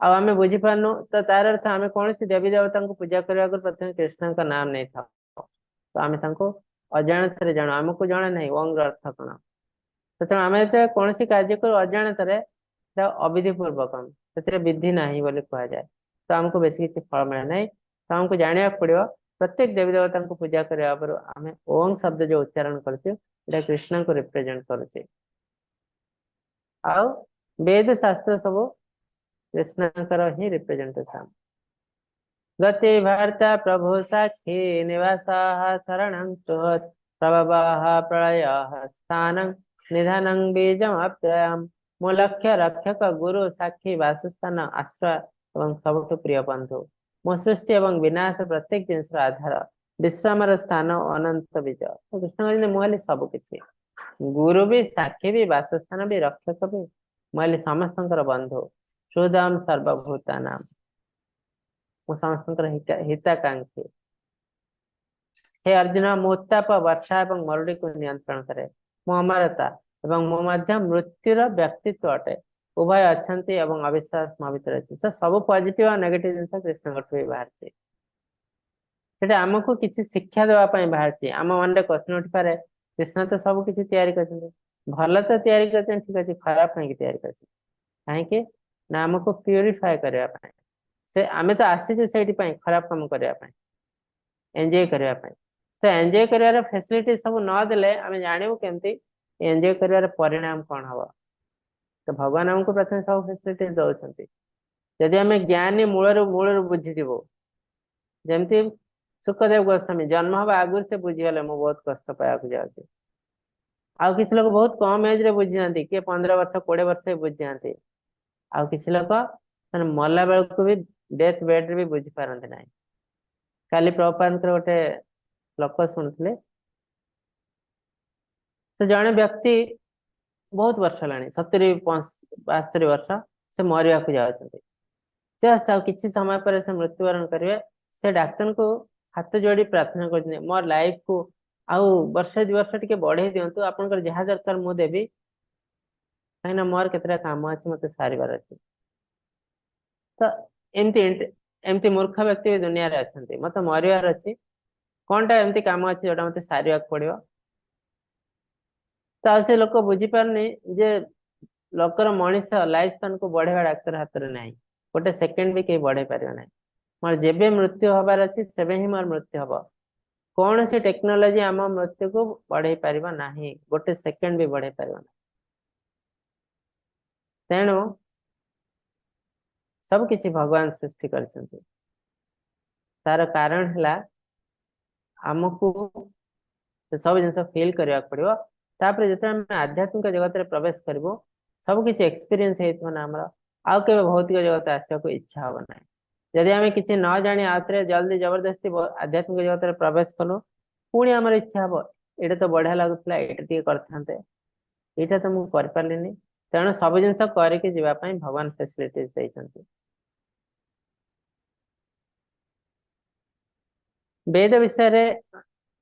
आम बुझीपारनु तो तार अर्थ आम कौन सी देवी देवता को पूजा करने प्रथम कृष्ण का नाम नहीं था, तो आम अजाणत जाणु, आमको जाना नहीं ओंग अर्थ कौन। तो आम जो कौन सी कार्य कर अजाणत अविधि पूर्वक से विधि ना बोली कह जाए, तो आमको बेस किसी फल मिले ना। तो आमको जाना पड़ो प्रत्येक देवी देवता को पूजा करने पर आम ओं शब्द जो उच्चारण करते कृष्ण को रिप्रेजेंट करुचे। आउ वेद शास्त्र सब कृष्णकर ही रिप्रेजेंटेशन। गति भर्ता प्रभु साक्षी निवास शरण प्रभव प्रलय स्थान निधानं बीजम अप्ययम मुलक्ष्य रक्षक गुरु साक्षी वासस्थान आश्रय एवं सबुठ प्रिय बंधु मो सृष्टि एवं विनाश प्रत्येक जिनस आधार विश्राम स्थान अनंत बीज। तो कृष्ण कहते मुझे सबकि गुरु भी साक्षी भी वासस्थान भी रक्षक भी मुझे समस्त बंधु सुदाम सर्वभूता नाम समस्त हिताकांक्षी। हे अर्जुन मोत्ताप वर्षा एवं मरुड़ी को नियंत्रण करे, मो अमरता एवं मो मध्य मृत्युर व्यक्तित्व अटे, उभय अच्छे एवं अविश्वास मो भीतर अच्छे। सब पॉजिटिव और नेगेटिव जिनस कृष्ण ही बाहर आमको किसी शिक्षा देवाई बाहर। आम मन क्वेश्चन उठी पारे कृष्ण तो सब किसी तैयारी कर भल तो तैयारी कर ठीक अच्छे, खराब कहीं तैयारी कर कहीं ना आमको प्यूरिफाए करने से आम तो आसीचु से खराब कम करने एंजॉय करने। तो एंजॉय कर फैसिलिटी सब नदेले आम जानू केमती एंजॉय कर परिणाम कौन हम। तो भगवान आमको प्रथम सब फैसिलिटी दौरान जदि आम ज्ञानी मूल मूल बुझीजु, जमती सुखदेव गोस्वामी जन्म हवा आगुरी से बुझीगले मु बहुत कष्ट पाया जाऊँगी। आउ किसी लोग बहुत कम एज रे बुझी जाती, किए 15 वर्ष 20 वर्ष बुझी जाती, आउ किसी लोग मरला बेलू भी डेथ बेड रे भी बुझी पारती ना। काली प्रभुपाद गोटे श्लोक शुणुले, तो जड़े व्यक्ति बहुत वर्ष है 70 72 वर्ष से मरिया जाती, जस्ट आ किसी समय पर से मृत्युवरण करेंगे। से डाक्तर को हाथ जोड़ी प्रार्थना कर मोर लाइफ को आउ वर्ष 2 वर्ष टे बढ़े दिंतु, आपंकर जहाँ दरकार मुझे देवी, कहीं मोर केतटा काम अच्छे मत सारे। तो एमती एमती मूर्ख व्यक्ति भी दुनिया रे अच्छा, मत मरियार अच्छी कौन टा एमती काम अच्छे जोटा मत सारे पड़ो। तो से लोक बुझीपारनी जे लोकर मनीष लाइफ स्पान को बढ़ेगा डाक्तर हाथ में ना, गोटे सेकेंड भी कहीं बढ़े पार ना। मोर जेबे मृत्यु हबार अच्छी सेबे ही मोर मृत्यु हम, कौन सी टेक्नोलोजी आम मृत्यु को बढ़े पार ना, गोटे सेकेंड भी बढ़े पार ना। तेणु सब किसी भगवान सृष्टि कर तार कारण है आमको सब जिन फील करने पड़ो। तापर जो आध्यात्मिक जगत में प्रवेश कर सब किसी एक्सपीरियंस होना आमर आउ के भौतिक जगत आसवा इच्छा हम ना। जदि आम कि न जानी आउे जल्दी जबरदस्ती आध्यात्मिक जगत में प्रवेश कलु पुणी आमर इच्छा हम ये तो बढ़िया लगुला ये करते यहाँ तो मुझे कर तेणु सब जिन करके जीवाई भगवान फैसिलिटीज देते। वेद विषय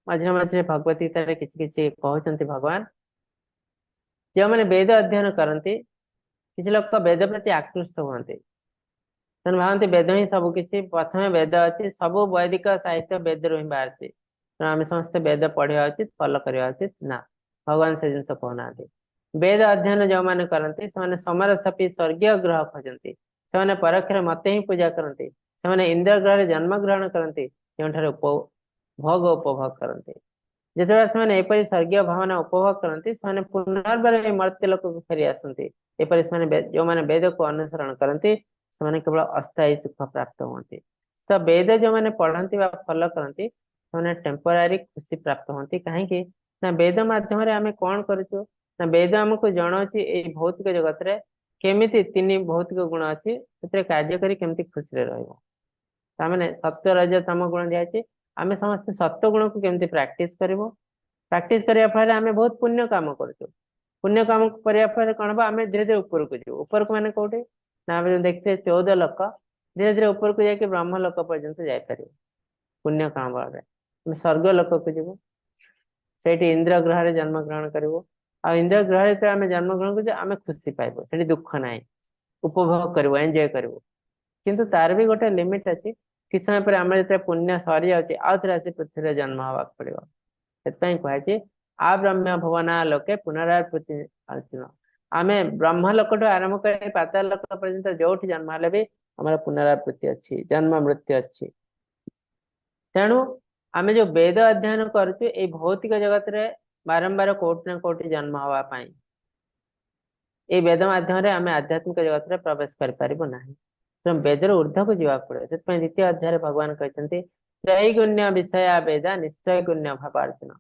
मझे मझे भगवत गीता किसी कहते भगवान जो मैंने वेद अध्ययन करती किसी लोग वेद प्रति आकृष्ट हुए भावती वेद ही सबकि प्रथम वेद अच्छी सब वैदिक साहित्य वेद रू ही बाहर आम समस्ते वेद पढ़ा उचित फॉलो करवा उचित ना भगवान से जिन कहना। वेद अध्ययन जो मैंने करती से समर छपी स्वर्गीय ग्रह खोजती से परोक्ष मत ही पूजा करती से इंद्र ग्रह जन्म ग्रहण करती जो भोग उपभोग करती ଯେତେବେଳେ ସେମାନେ ଏପରି ସ୍वर्ଗୀୟ ଭାବନା ଉପଭୋଗ କରନ୍ତି ସେମାନେ ପୁନର୍ବାର ଏ ମର୍ତ୍ତ୍ୟ ଲୋକକୁ ଫେରି ଆସନ୍ତି। ଏପରି ସେମାନେ ଯୋଉମାନେ ବେଦକୁ ଅନୁସରଣ କରନ୍ତି ସେମାନେ କେବଳ ଅସ୍ଥାୟୀ ସୁଖ ପ୍ରାପ୍ତ ହୁଅନ୍ତି। ତ ବେଦ ଯୋଉମାନେ ପଢନ୍ତି ବା ଫଲୋ କରନ୍ତି ସେମାନେ ଟେମ୍ପୋରାରୀ ଖୁସି ପ୍ରାପ୍ତ ହୁଅନ୍ତି। କାହିଁକି ନା ବେଦ ମାଧ୍ୟମରେ ଆମେ କଣ କରୁଛୁ ନା ବେଦ ଆମକୁ ଜଣାଉଛି ଏଇ ଭୌତିକ ଜଗତରେ କେମିତି 3 ଭୌତିକ ଗୁଣ ଅଛି ସେଥିରେ କାର୍ଯ୍ୟ କରି କେମିତି ଖୁସିରେ ରହିବ। ତାମାନେ ସତ୍ୟ ରଜ ତମ ଗୁଣ ଦିଆଯାଇଛି। ଆମେ ସମସ୍ତେ ସତ୍ୟ ଗୁଣକୁ କେମିତି ପ୍ରାକ୍ଟିସ କରିବୁ। ପ୍ରାକ୍ଟିସ କରିବା ଫଳରେ ଆମେ ବହୁତ ପୁଣ୍ୟ କାମ କରୁଛୁ। ପୁଣ୍ୟ କାମ କରିବା ଫଳରେ କଣ ହବ ଆମେ ଧୀରେ ଧୀରେ ଉପରକୁ ଯିବୁ। ଉପରକୁ ମାନେ କୋଉଠି ନା ଆମେ ଯୋଉ ଦେଖିଛେ 14 ଲୋକ ଧୀରେ ଧୀରେ ଉପରକୁ ଯାଇକି ବ୍ରହ୍ମ ଲୋକ ପର୍ଯ୍ୟନ୍ତ ଯାଇପାରିବୁ ପୁଣ୍ୟ କାମ ବଳରେ। ଆମେ ସ୍ୱର୍ଗ ଲୋକକୁ ଯିବୁ ସେଇଠି ଇନ୍ଦ୍ର ଗ୍ରହରେ ଜନ୍ମ ଗ୍ରହଣ କରିବୁ। ଆଉ ଇନ୍ଦ୍ର ଗ୍ରହରେ ଯେତେବେଳେ ଆମେ ଜନ୍ମ ଗ୍ରହଣ କରୁଛୁ ଆମେ ଖୁସି ପାଇବୁ। ସେଠି ଦୁଃଖ ନାହିଁ, ଉପଭୋଗ କରିବୁ, ଏନ୍ଜୟ କରିବୁ। କିନ୍ତୁ ତାର ବି ଗୋଟେ ଲିମିଟ ଅଛି। କିଛି ସମୟ ପରେ ଆମର ଯେତେବେଳେ ପୁଣ୍ୟ ସରିଯାଉଛି ଆଉ ଥରେ ଆସି ପୃଥ୍ୱୀରେ ଜନ୍ମ ହବାକୁ ପଡିବ। ସେଥିପାଇଁ କୁହାଯାଇଛି ଆ ବ୍ରହ୍ମ ଭୁବନା ଲୋକେ ପୁନରାବୃତ୍ତି ଅର୍ଜୁନ। ଆମେ ବ୍ରହ୍ମ ଲୋକଠୁ ଆରମ୍ଭ କରି ପାତାଳ ଲୋକ ପର୍ଯ୍ୟନ୍ତ ଯୋଉଠି ଜନ୍ମ ହେଲେ ବି ଆମର ପୁନରାବୃତ୍ତି ଅଛି, ଜନ୍ମ ମୃତ୍ୟୁ ଅଛି। ତେଣୁ ଆମେ ଯୋଉ ବେଦ ଅଧ୍ୟୟନ କରୁଛୁ ଏଇ ଭୌତିକ ଜଗତରେ ବାରମ୍ବାର କୋଉଠି ନା କୋଉଠି ଜନ୍ମ ହବା ପାଇଁ ଏଇ ବେଦ ମାଧ୍ୟମରେ ଆମେ ଆଧ୍ୟାତ୍ମିକ ଜଗତରେ ପ୍ରବେଶ କରିପାରିବୁ ନାହିଁ। ତେଣୁ ବେଦର ଊର୍ଦ୍ଧ୍ୱକୁ ଯିବାକୁ ପଡିବ। ସେଥିପାଇଁ ଦ୍ୱିତୀୟ ଅଧ୍ୟାୟରେ ଭଗବାନ କହିଛନ୍ତି ତ୍ରୈଗୁଣ୍ୟ ବିଷୟ ବେଦ ନିଶ୍ଚୟ ଗୁଣ୍ୟ ଭାବାର୍ଜୁନ।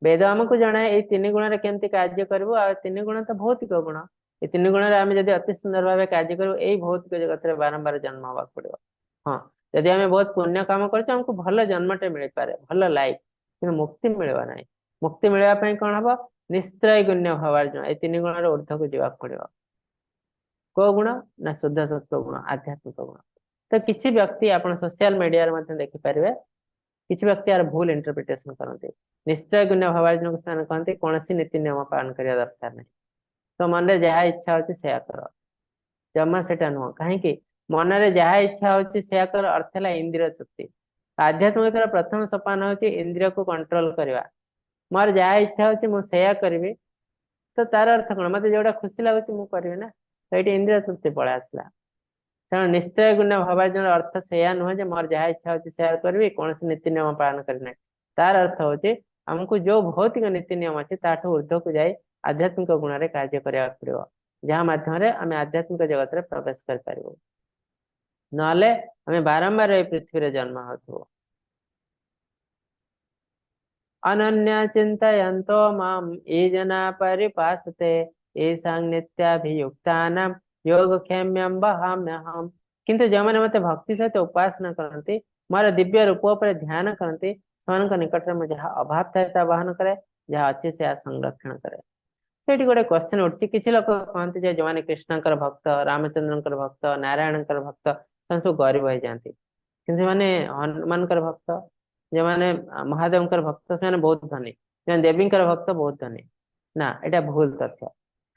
ବେଦ ଆମକୁ ଜଣାଏ ଏଇ 3 ଗୁଣରେ କେମିତି କାର୍ଯ୍ୟ କରିବୁ। ଆଉ 3 ଗୁଣ ତ ଭୌତିକ ଗୁଣ। ଏଇ 3 ଗୁଣରେ ଆମେ ଯଦି ଅତି ସୁନ୍ଦର ଭାବେ କାର୍ଯ୍ୟ କରିବୁ ଏଇ ଭୌତିକ ଜଗତରେ ବାରମ୍ବାର ଜନ୍ମ ହବାକୁ ପଡିବ। ହଁ, ଯଦି ଆମେ ବହୁତ ପୁଣ୍ୟ କାମ କରୁଛୁ ଆମକୁ ଭଲ ଜନ୍ମଟେ ମିଳିପାରେ, ଭଲ ଲାଇଫ, କିନ୍ତୁ ମୁକ୍ତି ମିଳିବ ନାହିଁ। ମୁକ୍ତି ମିଳିବା ପାଇଁ କଣ ହବ ନିଶ୍ଚୟ ଗୁଣ୍ୟ ଭାବାର୍ଜୁନ। ଏଇ 3 ଗୁଣର ଊର୍ଦ୍ଧ୍ୱକୁ ଯିବାକୁ ପଡିବ। କୋଉ ଗୁଣ ନା ଶୁଦ୍ଧ ସତ୍ତ୍ୱ ଗୁଣ, ଆଧ୍ୟାତ୍ମିକ ଗୁଣ। ତ କିଛି ବ୍ୟକ୍ତି ଆପଣ ସୋସିଆଲ ମିଡିଆରେ ମଧ୍ୟ ଦେଖିପାରିବେ କିଛି ବ୍ୟକ୍ତି ଆର ଭୁଲ ଇଣ୍ଟରପ୍ରିଟେସନ କରନ୍ତି। ନିଶ୍ଚୟ ଗୁଣ୍ୟ ଭାବାର୍ଜୁନକୁ ସେମାନେ କହନ୍ତି କୌଣସି ନୀତି ନିୟମ ପାଳନ କରିବା ଦରକାର ନାହିଁ। ତ ମନରେ ଯାହା ଇଚ୍ଛା ହଉଛି ସେୟା କର। ଜମା ସେଟା ନୁହଁ। କାହିଁକି ମନରେ ଯାହା ଇଚ୍ଛା ହଉଛି ସେୟା କର ଅର୍ଥ ହେଲା ଇନ୍ଦ୍ରିୟ ତୃପ୍ତି। ଆଧ୍ୟାତ୍ମିକତାର ପ୍ରଥମ ସୋପାନ ହଉଛି ଇନ୍ଦ୍ରିୟକୁ କଣ୍ଟ୍ରୋଲ କରିବା। ମୋର ଯାହା ଇଚ୍ଛା ହଉଛି ମୁଁ ସେୟା କରିବି। ତ ତାର ଅର୍ଥ କଣ ମତେ ଯୋଉଟା ଖୁସି ଲାଗୁଛି ମୁଁ କରିବି ନା। ତ ଏଇଠି ଇନ୍ଦ୍ରିୟ ତୃପ୍ତି ପଳେଇ ଆସିଲା। ତେଣୁ ନିଶ୍ଚୟ ଗୁଣ୍ୟ ଭାବାର୍ଜୁନର ଅର୍ଥ ସେଇଆ ନୁହେଁ ଯେ ମୋର ଯାହା ଇଚ୍ଛା ହଉଛି ସେୟା କରିବି, କୌଣସି ନୀତି ନିୟମ ପାଳନ କରି ନାହିଁ। ତାର ଅର୍ଥ ହଉଛି ଆମକୁ ଯୋଉ ଭୌତିକ ନୀତି ନିୟମ ଅଛି ତାଠୁ ଊର୍ଦ୍ଧ୍ୱକୁ ଯାଇ ଆଧ୍ୟାତ୍ମିକ ଗୁଣରେ କାର୍ଯ୍ୟ କରିବାକୁ ପଡିବ, ଯାହା ମାଧ୍ୟମରେ ଆମେ ଆଧ୍ୟାତ୍ମିକ ଜଗତରେ ପ୍ରବେଶ କରିପାରିବୁ। ନହେଲେ ଆମେ ବାରମ୍ବାର ଏଇ ପୃଥ୍ୱୀରେ ଜନ୍ମ ହେଉଥିବୁ। ଅନନ୍ୟ ଚିନ୍ତୟନ୍तो ମାମ୍ ये जना परिपासते येषां नित्याभियुक्तानां योगक्षेम्यं वहाम्यहम्। କିନ୍ତୁ ଯେଉଁମାନେ ମତେ ଭକ୍ତି ସହିତ ଉପାସନା କରନ୍ତି ମୋର ଦିବ୍ୟ ରୂପ ଉପରେ ଧ୍ୟାନ କରନ୍ତି ସେମାନଙ୍କ ନିକଟରେ ମୁଁ ଯାହା ଅଭାବ ଥାଏ ତାହା ବହନ କରେ, ଯାହା ଅଛି ସେହା ସଂରକ୍ଷଣ କରେ। ସେଠି ଗୋଟେ କ୍ୱେଶ୍ଚନ ଉଠୁଛି। କିଛି ଲୋକ କହନ୍ତି ଯେ ଯେଉଁମାନେ କୃଷ୍ଣଙ୍କର ଭକ୍ତ, ରାମଚନ୍ଦ୍ରଙ୍କର ଭକ୍ତ, ନାରାୟଣଙ୍କର ଭକ୍ତ ସେମାନେ ସବୁ ଗରିବ ହେଇଯାଆନ୍ତି। କିନ୍ତୁ ସେମାନେ ହନୁମାନଙ୍କର ଭକ୍ତ, ଯେଉଁମାନେ ମହାଦେବଙ୍କର ଭକ୍ତ ସେମାନେ ବହୁତ ଧନୀ, ସେମାନେ ଦେବୀଙ୍କର ଭକ୍ତ ବହୁତ ଧନୀ। ନା, ଏଇଟା ଭୁଲ ତଥ୍ୟ।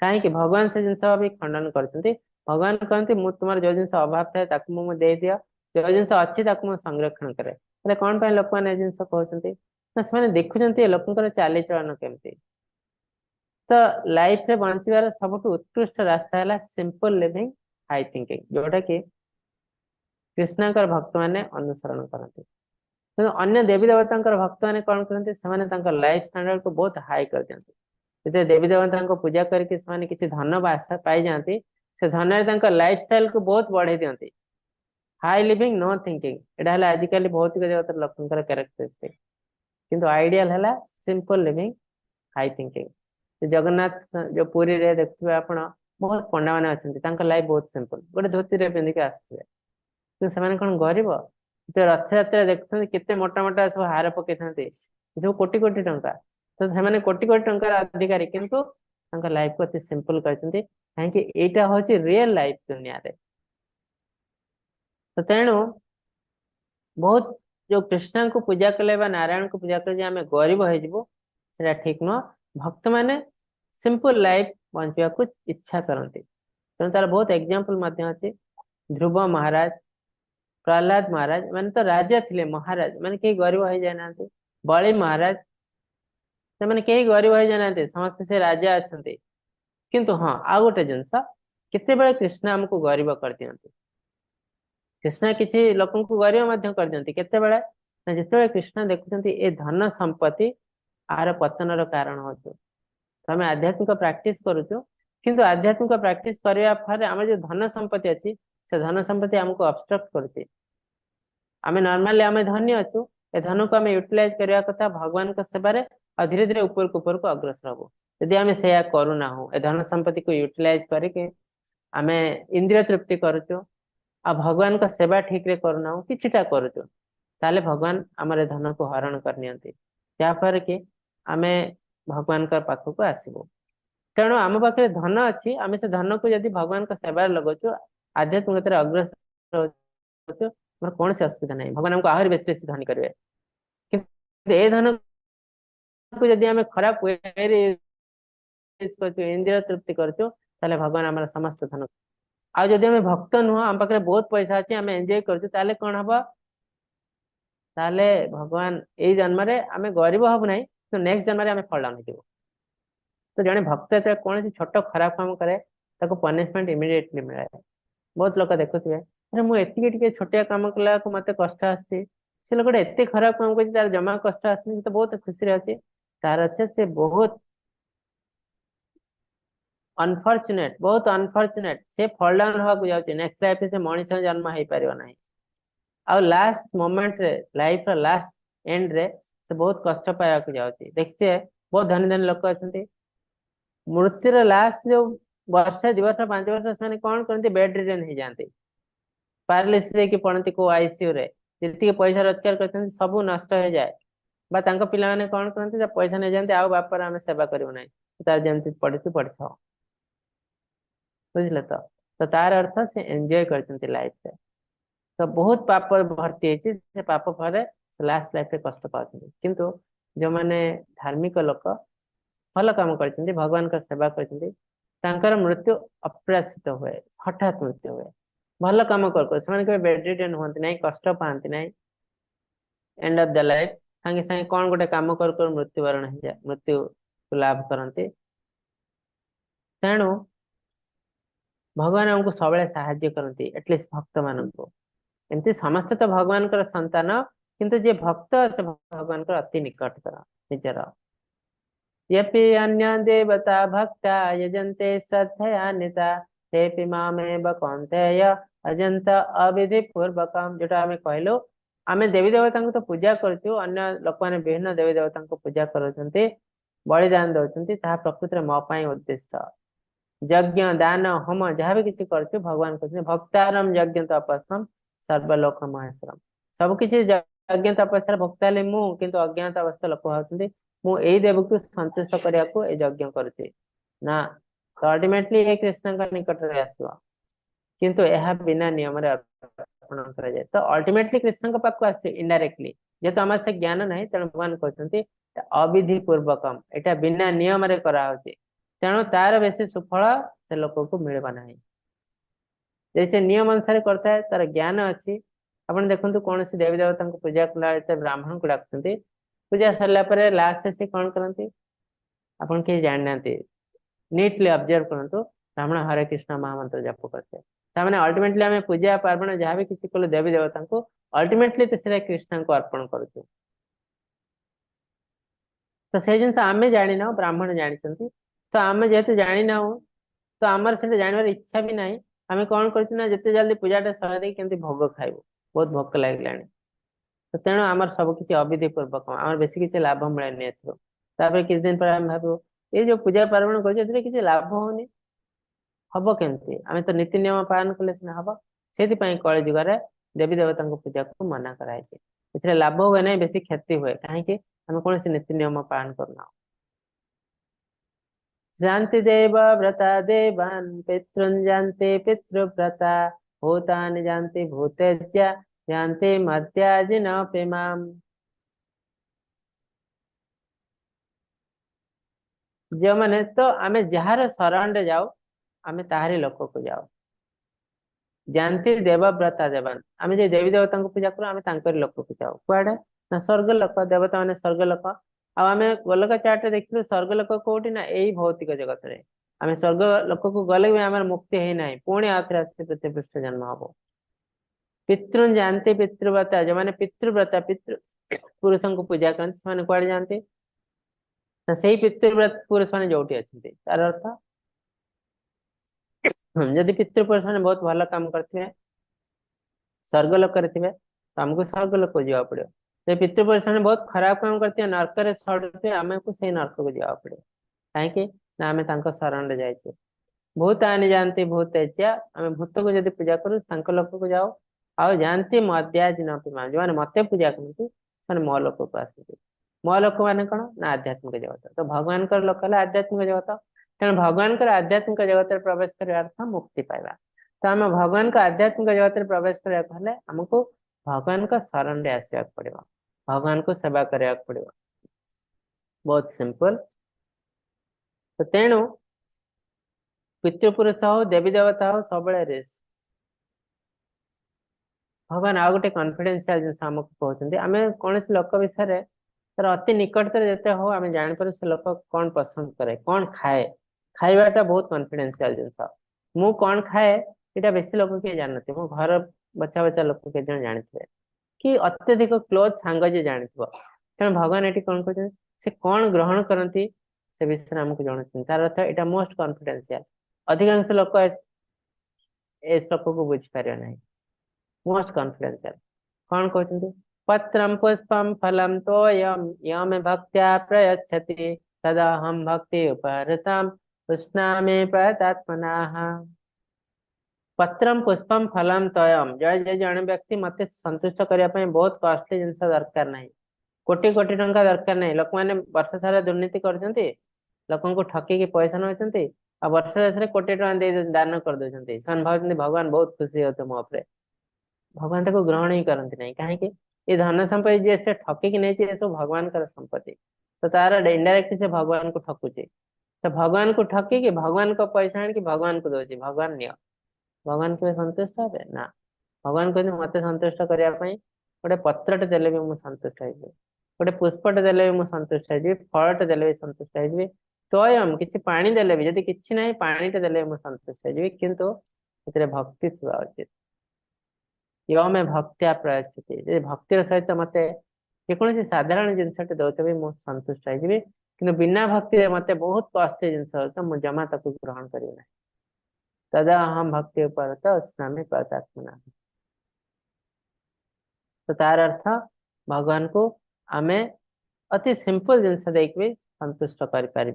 କାହିଁକି ଭଗବାନ ସେ ଜିନିଷ ବି ଖଣ୍ଡନ କରିଛନ୍ତି। ଭଗବାନ କହନ୍ତି ମୁଁ ତୁମର ଯୋଉ ଜିନିଷ ଅଭାବ ଥାଏ ତାକୁ ମୁଁ ଦେଇଦିଅ, ଯୋଉ ଜିନିଷ ଅଛି ତାକୁ ମୁଁ ସଂରକ୍ଷଣ କରେ। ହେଲେ କଣ ପାଇଁ ଲୋକମାନେ ଏ ଜିନିଷ କହୁଛନ୍ତି ନା ସେମାନେ ଦେଖୁଛନ୍ତି ଏ ଲୋକଙ୍କର ଚାଲିଚଳନ କେମିତି। ତ ଲାଇଫରେ ବଞ୍ଚିବାର ସବୁଠୁ ଉତ୍କୃଷ୍ଟ ରାସ୍ତା ହେଲା ସିମ୍ପଲ ଲିଭିଂ, ହାଇ ଥିଙ୍କିଂ, ଯୋଉଟା କି କୃଷ୍ଣଙ୍କର ଭକ୍ତମାନେ ଅନୁସରଣ କରନ୍ତି। କିନ୍ତୁ ଅନ୍ୟ ଦେବୀ ଦେବତାଙ୍କର ଭକ୍ତମାନେ କଣ କରନ୍ତି ସେମାନେ ତାଙ୍କ ଲାଇଫ ଷ୍ଟାଣ୍ଡାର୍ଡକୁ ବହୁତ ହାଇ କରିଦିଅନ୍ତି। ଯେତେବେଳେ ଦେବୀ ଦେବତାଙ୍କ ପୂଜା କରିକି ସେମାନେ କିଛି ଧନ ବା ଆଶା ପାଇଯାଆନ୍ତି ସେ ଧନରେ ତାଙ୍କ ଲାଇଫ ଷ୍ଟାଇଲକୁ ବହୁତ ବଢେଇ ଦିଅନ୍ତି। ହାଇ ଲିଭିଂ ନୋ ଥିଙ୍କିଂ, ଏଇଟା ହେଲା ଆଜିକାଲି ଭୌତିକ ଜଗତର ଲୋକଙ୍କର କ୍ୟାରେକ୍ଟରିଷ୍ଟିକ। କିନ୍ତୁ ଆଇଡିଆଲ ହେଲା simple living, high thinking. Jagannath ଯୋଉ ପୁରୀରେ ଦେଖୁଥିବେ ଆପଣ ବହୁତ ପଣ୍ଡାମାନେ ଅଛନ୍ତି ତାଙ୍କ ଲାଇଫ ବହୁତ ସିମ୍ପଲ, ଗୋଟେ ଧୋତିରେ ପିନ୍ଧିକି ଆସିଥିବେ। କିନ୍ତୁ ସେମାନେ କଣ ଗରିବ? ରଥଯାତ୍ରା ଦେଖୁଛନ୍ତି କେତେ ମୋଟା ମୋଟା ସବୁ ହାର ପକେଇଥାନ୍ତି, ସବୁ କୋଟି କୋଟି ଟଙ୍କା। ତ ସେମାନେ କୋଟି କୋଟି ଟଙ୍କାର ଅଧିକାରୀ କିନ୍ତୁ ତାଙ୍କ ଲାଇଫକୁ ଅତି ସିମ୍ପଲ କରିଛନ୍ତି। କାହିଁକି ଏଇଟା ହଉଛି ରିଏଲ ଲାଇଫ ଦୁନିଆରେ। ତ ତେଣୁ ବହୁତ ଯୋଉ କୃଷ୍ଣଙ୍କୁ ପୂଜା କଲେ ବା ନାରାୟଣଙ୍କୁ ପୂଜା କଲେ ଯେ ଆମେ ଗରିବ ହେଇଯିବୁ ସେଟା ଠିକ ନୁହଁ। ଭକ୍ତମାନେ ସିମ୍ପଲ ଲାଇଫ ବଞ୍ଚିବାକୁ ଇଚ୍ଛା କରନ୍ତି। ତେଣୁ ତାର ବହୁତ ଏକ୍ସାମ୍ପଲ ମଧ୍ୟ ଅଛି। ଧ୍ରୁବ ମହାରାଜ, ପ୍ରହ୍ଲାଦ ମହାରାଜ ମାନେ ତ ରାଜା ଥିଲେ, ମହାରାଜ ମାନେ କେହି ଗରିବ ହେଇଯାଇନାହାନ୍ତି। ବଳି ମହାରାଜ ସେମାନେ କେହି ଗରିବ ହେଇଯାଇନାହାନ୍ତି, ସମସ୍ତେ ସେ ରାଜା ଅଛନ୍ତି। କିନ୍ତୁ ହଁ ଆଉ ଗୋଟେ ଜିନିଷ, କେତେବେଳେ କୃଷ୍ଣ ଆମକୁ ଗରିବ କରିଦିଅନ୍ତି। କୃଷ୍ଣ କିଛି ଲୋକଙ୍କୁ ଗରିବ ମଧ୍ୟ କରିଦିଅନ୍ତି। କେତେବେଳେ ନା ଯେତେବେଳେ କୃଷ୍ଣ ଦେଖୁଛନ୍ତି ଏ ଧନ ସମ୍ପତ୍ତି आर पतन कारण होचु आम आध्यात्मिक प्रैक्टिस करूचु किंतु आध्यात्मिक प्रैक्टिस करने फल आम जो धन संपत्ति अच्छी से धन संपत्ति आमको अबस्ट्रक्ट करते आम नॉर्मली आम धनी अच्छु ए धन को आम यूटिलाइज करने कथा भगवान सेवार और धीरे धीरे ऊपर को अग्रसर हबो यदि आम से करूना हो ए धन संपत्ति को यूटिलाइज करके आम इंद्रिय तृप्ति करुचु आ भगवान का सेवा ठीक रे करूना हो किछिटा करुचु ताले भगवान आमर धन को हरण करनियंती जहाँफल कि आम भगवान का पाख को आसबू तेणु आम पाखे धन अच्छी आम से धन को यदि भगवान का सेवा लगुचु आध्यात्मिकतार अग्रसर कौन सी असुविधा नहीं भगवान हमको आहरी बेस बेस धनी करेंगे ए धन को यदि आम खराब इंद्रिय तृप्ति करचु भगवान आम समस्त धन आज जदि आम भक्त नुह आम पाखे बहुत पैसा अच्छी आम एंजॉय करचु ताले कौन हम ताले भगवान ए जन्म आम गरीब हबु ना तो नेक्स्ट जन्म आम फल डाउन हो तो जड़े भक्त जो कौन सी छोट खराब काम करे ताको पनिशमेंट इमिडिएटली मिले बहुत लोग देखुए अरे मुझे छोटिया काम कला मत कष्ट आसे लोक एत खराब काम कर जमा कष्ट आसनी तो बहुत खुशी अच्छे तार अच्छे से बहुत अनफॉर्चुनेट से फॉल डाउन होगा जाऊँगी नेक्स्ट लाइफ से मनीष जन्म हो पार ना आ लास्ट मोमेंट रे लाइफ लास्ट एंड रे से बहुत कष्ट पाया जाऊँगी देखिए बहुत धनी धनी लोक अच्छा मृत्युर लास्ट जो वर्ष 2 वर्ष 5 वर्ष से कौन करते बेड रिटर्न हो जाती पारालिसिस पड़ती को आईसीयू रे जी पैसा रोजगार करते सब नष्ट हो जाए बा पिला माने कौन करते पैसा नहीं जाते आउ बापर आम सेवा करूँ ना तार जमी पढ़ी पढ़ बुझे तो तार अर्थ से एंजॉय करते लाइफ रे तो बहुत पाप भर्ती है पाप फल लास्ट लाइफ रे कष्ट पाते किंतु जो मैंने धार्मिक लोक भल कम कर भगवान का सेवा कर मृत्यु अप्रत्याशित हुए हठात मृत्यु हुए भल कम कर बेड रिटर्न हमें ना कष्ट पाती ना एंड ऑफ द लाइफ सांगे सांगे कौन गोटे कम कर मृत्युवरण हो जाए मृत्यु को लाभ करते तेणु भगवान हमको सब साहाय्य करते एटलिस्ट भक्त मान एमती समस्त तो भगवान का संतान किंतु जे भक्त से भगवान का अति निकटतर निजर यपि अन्य देवता भक्ता यजन्ते श्रद्धयान्विता तेपि मामेव कौन्तेय अजंत अविधि पूर्वकम जोटा आम कहलु आम देवी देवता को तो पूजा करचु अन्य लोक मैंने विभिन्न देवी देवता को पूजा करुँच बलिदान दौरान प्रकृत में मो उद्दिष्ट यज्ञ दान होम जहाँ भी किसी करचु भगवान कहते भक्तारम यज्ञ तपस्म सर्वलोक महेश्वरम सबकि यज्ञ तपस्या भक्ता मु किंतु अज्ञात अवस्था लोक भावती मुझे देव को संतुष्ट करने को यज्ञ करुचे ना तो अल्टीमेटली ये कृष्ण का निकट में आसवा किंतु यह बिना नियम अर्पण कर तो अल्टीमेटली कृष्ण के पाक आस इनडायरेक्टली जेहेतु आम से ज्ञान ना तेणु भगवान कहते अविधि पूर्वकम एटा बिना नियम कराऊे तेणु तार बेसी सुफल से लोक को मिलवा ना जैसे नियम अनुसार करता है तार ज्ञान अच्छी आप देखो कौन सी देवी देवता को पूजा कला ब्राह्मण को डाकुंट पूजा सरला लास्ट से कौन करती आपन कहीं जानना नीटली ऑब्जर्व करंतु ब्राह्मण हरे कृष्ण महामंत्र जप करते ताने अल्टीमेटली आम पूजा पार्वण जहाँ भी किसी कलु देवी देवता को अल्टीमेटली तो से कृष्ण को अर्पण करुचु तो से जिन आम जानी ना ब्राह्मण जानी तो आम जेहेतु जानी ना तो आमर से जानवर इच्छा भी ना आम कौन करना जिते जल्दी पूजाटा सर केमती भोग खाइबू बहुत भोक लगे तो तेणु आमर सबकि अविधि पूर्वक आम बेसी किसी लाभ मिले किसी दिन पर आम भाव ये जो पूजा पार्वण कर किसी लाभ होनी हम केमती आम तो नीति नियम पालन कले सीना हम से कलि जुगे देवी देवता पूजा को मना कराई लाभ हुए ना बेसी क्षति हुए कहीं आम कौन नीति नियम पालन करना जानती देव व्रता देवान पितृन जानते पितृव्रता भूतानि जानते भूतेज्या जानते मध्याजिन पेमाम जो मैंने तो आम जार शरण रे जाओ आम ताहारी लोक को जाओ जानती देवव्रता देवान आम जो देवी देवता को पूजा करूँ आम लोक को जाओ कुआड़े ना स्वर्ग लोक देवता मैंने स्वर्ग लोक आम गोलक चार्ट देखिलु स्वर्ग लोक कौटी ना यही भौतिक जगत रे आम स्वर्ग लोक को गले भी आम मुक्ति है ना पुणी आउे पृथ्वी पृष्ठ जन्म हम पितृ जानते पितृव्रता जो मैंने पितृव्रता पितृ पुरुषों को पूजा करते कौड़े जानते ना सेही पितृव्रत पुरुष माने जोठी अछंती तार अर्थ जदि पितृपुरुष माने बहुत भल काम करथिबे स्वर्ग लोक थे तो आमको स्वर्ग लोक को जावा पड़ो जे पितृपुरुष माने बहुत खराब काम करथिबे नरक रे सड़ुथिबे आमको सेही नरक को जावा पड़ो काहे ना आमे तांको शरण रे जाइछे भूत आने जानते भूत एचिया आमे भूत को जदि पूजा करू तांको लोक को जाओ आउ जानते मध्याज न पिमा जो माने मते पूजा करती माने मो लोक को आसती मो लोक माने कोन ना आध्यात्मिक जगत तो भगवान कर लोक है आध्यात्मिक जगत तेणु भगवान कर आध्यात्मिक जगत रे प्रवेश करबा अर्थ मुक्ति पाइबा तो आम भगवान का आध्यात्मिक जगत रे प्रवेश करबा हेले हमको भगवान का शरण रे आसिया पड़िबा भगवान को सेवा करबा पड़िबा बहुत सिंपल तो तेणु पितृपुरुष हो देवी देवता हो सब रिस्क भगवान आ गोटे कॉन्फिडेंशियल जिन आमको कहते आम कौन लोक विषय तर अति निकटतर जिते हो आम जापर से लोक कौन पसंद करे कौन खाए खाइबाटा बहुत कॉन्फिडेंशियल जिनस मु कौन खाए यहाँ बेसी लोक किए जानते मो घर बच्चा बच्चा लोक के जन जानी कि अत्यधिक क्लोज सांग जे जानी तेणु भगवान ये कौन कहते से कौन ग्रहण करती से विषय में आमको जानते तार अर्थ यहाँ मोस्ट कॉन्फिडेंशियल अधिकांश लोक ए श्लोक को बुझीपार ना मोस्ट कॉन्फिडेंशियल कौन कहते पत्रम पुष्पम फलम तोयम यम भक्त्या प्रयच्छति तदा हम भक्ति उपहृतम कृष्णामे प्रयतात्मनाः पत्रम पुष्पम फलम तोयम जय जन व्यक्ति मत संतुष्ट करने बहुत कॉस्टली जिनस दरकार ना कोटी कोटी टंका दरकार ना लोक मैंने वर्ष सारा दुर्नीति करते लोक ठकिकी पैसा नौकरी आ वर्ष शेष कोटी टका दान कर दे भावते भगवान बहुत खुशी होते मो उपरे भगवान ताको ग्रहण ही करती ना कहीं ये धन संपत्ति जी से ठकिकी नहीं सब भगवान का संपत्ति तो तार इनडायरेक्टली से भगवान को ठकुचे तो भगवान को ठकिकी भगवान को पैसा आण भगवान को दौर भगवान नियो भगवान के संतुष्ट हे ना भगवान कहते मत संतुष्ट करने गोटे पत्रटे देले भी मुझे संतुष्ट हो गोटे पुष्पटे देले भी मुझे संतुष्ट हो फलटे देले भी संतुष्ट हो स्वयं किसी पानी देले भी जदि किसी ना पानीटे देले मुझे संतुष्ट हो किंतु भक्ति थी उचित यो में भक्त्या प्रयच्छति भक्तिर सहित मत जेकोसी साधारण जिनसटे दौते भी मुझे संतुष्ट हो कि बिना भक्ति मत बहुत कष्ट जिनस मुझे जमा तक ग्रहण करना तदा हम भक्ति उपरत स्नामी प्रतात्मना तो तार अर्थ भगवान को आमे अति सिंपल जिनस देख भी संतुष्ट कर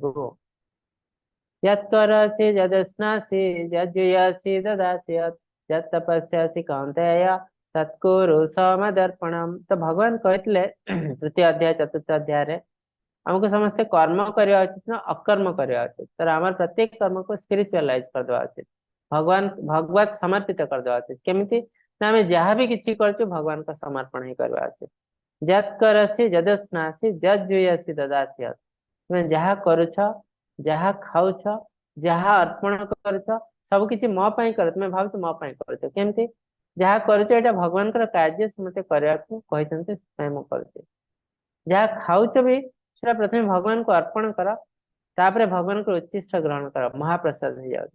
यत्करसि यदस्नासि यज्जुयासि ददासि यत् तपस्यासि कौन्तेय तत्कुरु समदर्पणम तो भगवान कहते तृतीय अध्याय चतुर्थ अध्याय रे हमको समस्ते कर्म करवा उचित ना अकर्म करवा उचित तो आम प्रत्येक कर्म को स्पिरिचुअलाइज कर देवा उचित भगवान भगवत समर्पित कर देवा उचित केमिति ना आम जहाँ भी किसी कर भगवान का समर्पण ही करवा उचित यत् करसि यदस्नासि यज्जुयासि ददासि तुम जहाँ करुछ जहाँ खाऊछ जहाँ अर्पण करुछ सब किसी मो पाई कर तुम भाव मो पाई करुछ केमती जहाँ करुछ एटा भगवान कार्य से मते करने कहते करुचे जहाँ खाऊछ भी सेटा प्रथम भगवान को अर्पण कर तापर भगवान को उच्चिष्ट ग्रहण कर महाप्रसाद हो जाए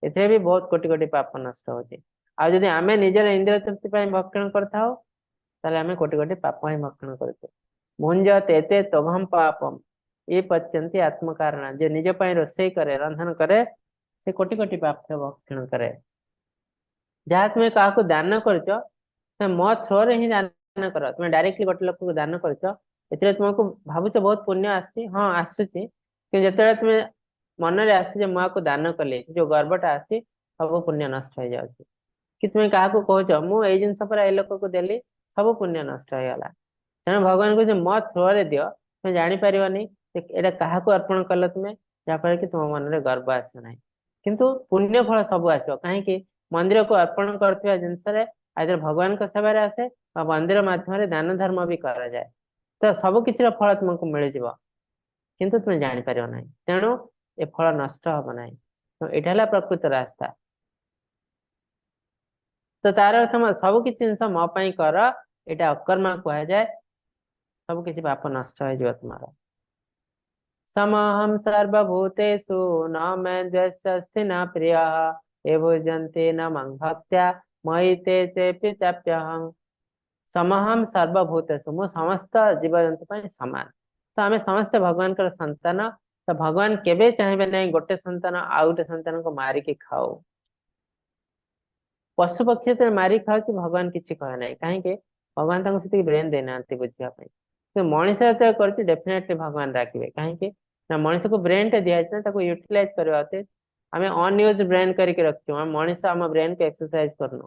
एथे भी बहुत कोटि कोटि पाप नष्ट होती आ जदि आमे निजर इंद्रिय तृप्ति भक्षण करथाओ ताले आमे कोटि कोटि पाप ही भक्षण करते भुंजते ते तोभम पापम ये पच्यंती आत्मकारण जे निज पाई रोषे करे रंधन करे से कोटि कोटि पाप भक्षण करे जहाँ तुम्हें क्या दान कर मो थ्रो ही दान कर तुम्हें डायरेक्टली गोटे लोक को दान कर तुमको भावुच बहुत पुण्य आसी हाँ आसूची कि जिते तुम्हें मन में आसी मुझे दान कले जो गर्वटा आसी सब पुण्य नष्ट हो जाए कि तुम्हें क्या कह मुझे जिनस पर ए लोक को देली सब पुण्य नष्ट हो गला तेणु भगवान को मो थ्रो दियो तुम जापर यहाँ क्या अर्पण कल तुम्हें जहाँफल कि तुम मन में गर्व आसना किंतु पुण्य फल सब आसो कहीं मंदिर को अर्पण कर जिनस आदर भगवान का सेवार आसे मंदिर माध्यम दान धर्म भी करा जाए तो सब किसी फल तुमको मिल जाव किंतु तुम्हें जापर ना तेणु ए फल नष्ट हम ना तो यहाँ प्रकृत रास्ता तो तार अर्थ सब किसी जिनस मो पाई कर यहाँ अकर्मा कह जाए सब किसी पाप नष्ट हो तुम्हारा समहम सर्वभूतेषु न मे द्वेष्यस्ति न प्रियः ये भुजन्ते न मं भक्त्या मयि ते चेपि चाप्यहं समहम सर्वभूतेषु मु समस्त जीव जंतु समान तो आम समस्ते भगवान संतान। तो भगवान केबे चाहे ना गोटे संतान आउ गोटे संतान को मारिकी खाओ। पशु पक्षी जो मारिक खाऊ भगवान किसी कहे ना कहीं भगवान से ब्रेन देना बुझापी तो मनीष जो डेफिनेटली भगवान राखिए कहीं ना मनीष को ब्रेन टे दिखाई यूटिलाइज करवा उचित। आम अनयूज ब्रेन करके रखु मनीष आम ब्रेन को एक्सरसाइज करनु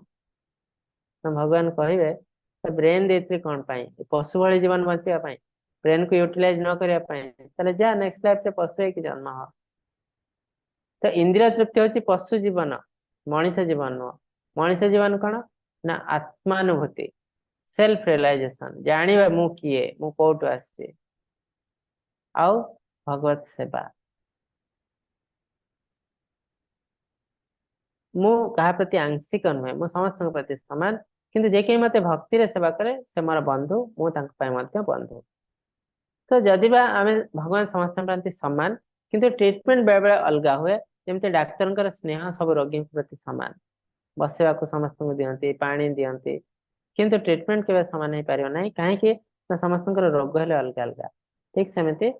तो भगवान कहे ब्रेन देते कौन पशु भाई जीवन बचाई ब्रेन को यूटिलाइज न करने जा नेक्स्ट लाइफ से पशु है कि जन्म हो। तो इंद्रिय तृप्ति हूँ पशु जीवन मनीष जीवन नुह मनीष जीवन कौन ना आत्मानुभूति सेल्फ रियलाइजेशन जानिबा मु किए मु कोटु आसी आउ भगवत सेवा मु कहा प्रति आंशिक नुहे मु समस्त प्रति समान किंतु जे कहीं मते भक्ति रे सेवा करे से मोर बंधु मु तांक पय मध्य बंधु। तो जदि बा आमे भगवान समस्त प्रति समान किंतु ट्रीटमेंट बेले बेले अलग हुए जमते डाक्टर स्नेह सब रोगी प्रति समान बसवा को समस्त को दियंती पानी दियंती किंतु ट्रीटमेंट केवल सामान नहीं पारियो नहीं कहीं समस्त रोग हेले अलग अलग ठीक सेमती